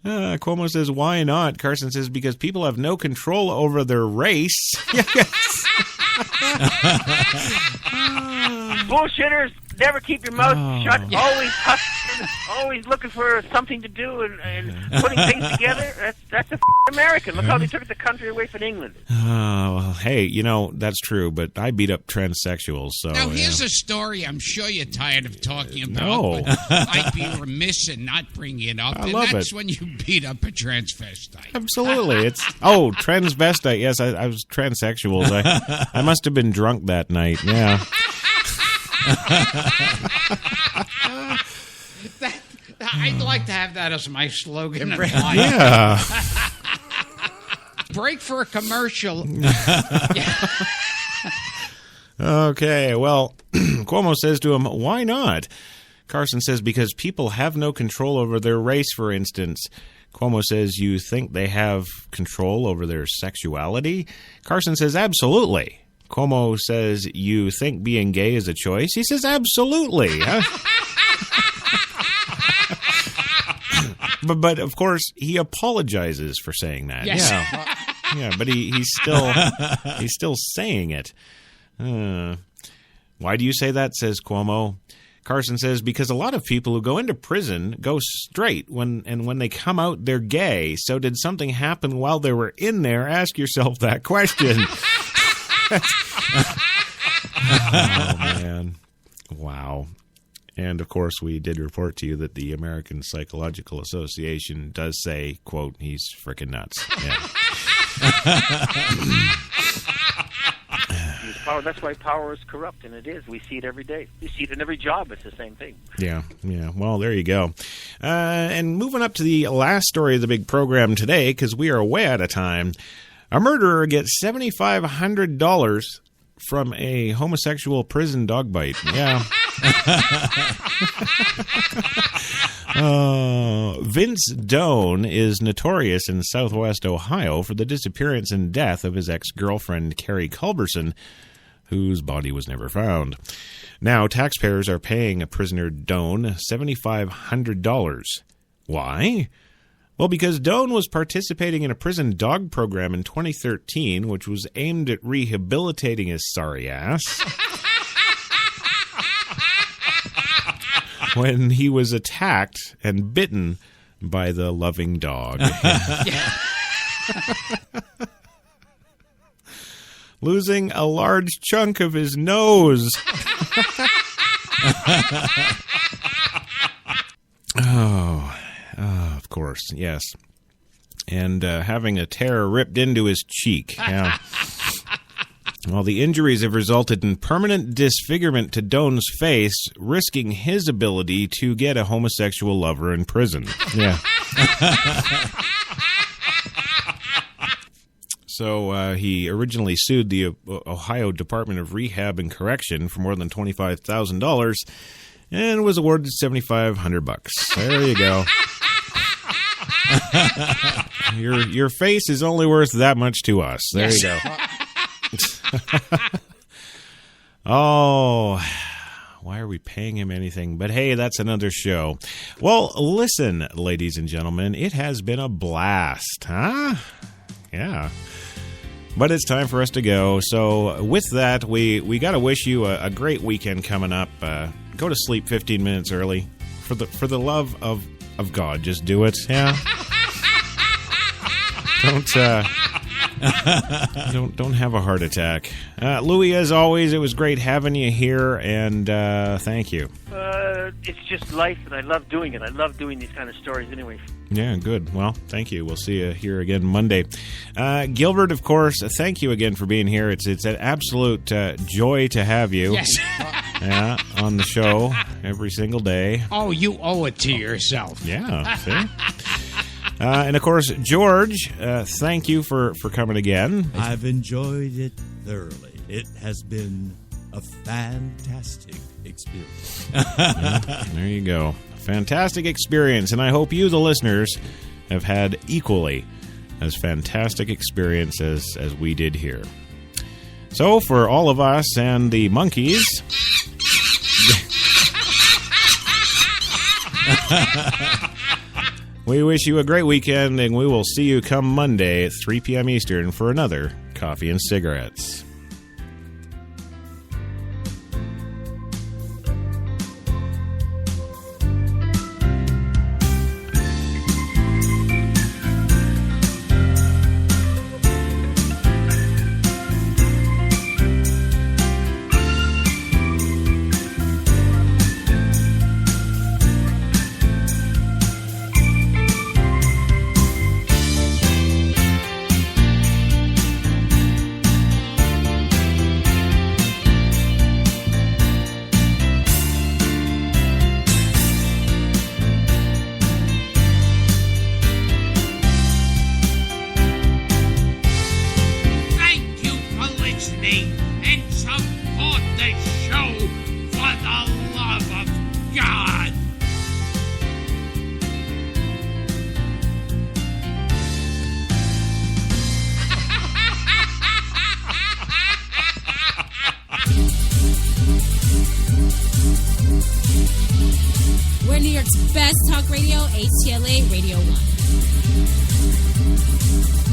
Cuomo says, "Why not?" Carson says, "Because people have no control over their race." Bullshitters, never keep your mouth shut. Always hustling, always looking for something to do and putting things together. That's a American. Look how they took the country away from England. Well, hey, that's true, but I beat up transsexuals, so... Now, here's a story I'm sure you're tired of talking about, No. but I'd be remiss in not bringing it up. I love that's it. when you beat up a transvestite. Absolutely. Transvestite. Yes, I was transsexuals. I must have been drunk that night. Yeah. I'd like to have that as my slogan. Yeah. Break for a commercial. Okay, well, Cuomo says to him, "Why not?" Carson says, "Because people have no control over their race, for instance." Cuomo says, "You think they have control over their sexuality?" Carson says, "Absolutely." Cuomo says, "You think being gay is a choice?" He says, "Absolutely." But of course, he apologizes for saying that. Yes. Yeah, but he's still saying it. Why do you say that? Says Cuomo. Carson says, "Because a lot of people who go into prison go straight when they come out, they're gay. So did something happen while they were in there? Ask yourself that question." Oh, man. Wow. And, of course, we did report to you that the American Psychological Association does say, quote, "He's frickin' nuts." Yeah. That's why power is corrupt, and it is. We see it every day. You see it in every job. It's the same thing. Yeah. Well, there you go. And moving up to the last story of the big program today, because we are way out of time. A murderer gets $7,500 from a homosexual prison dog bite. Yeah. Vince Doan is notorious in southwest Ohio for the disappearance and death of his ex-girlfriend, Carrie Culberson, whose body was never found. Now, taxpayers are paying a prisoner Doan $7,500. Why? Well, because Doan was participating in a prison dog program in 2013, which was aimed at rehabilitating his sorry ass. When he was attacked and bitten by the loving dog. Losing a large chunk of his nose. Of course, yes. And having a tear ripped into his cheek. Yeah. Well, the injuries have resulted in permanent disfigurement to Doan's face, risking his ability to get a homosexual lover in prison. Yeah. So he originally sued the Ohio Department of Rehab and Correction for more than $25,000 and was awarded $7,500. There you go. Your face is only worth that much to us. There you go. Oh, why are we paying him anything? But hey, that's another show. Well, listen, ladies and gentlemen, it has been a blast, huh? Yeah. But it's time for us to go. So with that, we got to wish you a great weekend coming up. Go to sleep 15 minutes early. For the love of God, just do it. Yeah. Don't have a heart attack. Louis, as always, it was great having you here, and thank you. It's just life, and I love doing it. I love doing these kind of stories anyway. Yeah, good. Well, thank you. We'll see you here again Monday. Gilbert, of course, thank you again for being here. It's an absolute joy to have you. Yes. Yeah, on the show every single day. Oh, you owe it to yourself. Yeah, see? And, of course, George, thank you for coming again. I've enjoyed it thoroughly. It has been a fantastic experience. Yeah, there you go. Fantastic experience, and I hope you, the listeners, have had equally as fantastic experience as we did here. So, for all of us and the monkeys... we wish you a great weekend, and we will see you come Monday at 3 p.m. Eastern for another Coffee and Cigarettes. And support the show for the love of God. We're New York's best talk radio, HTLA Radio 1.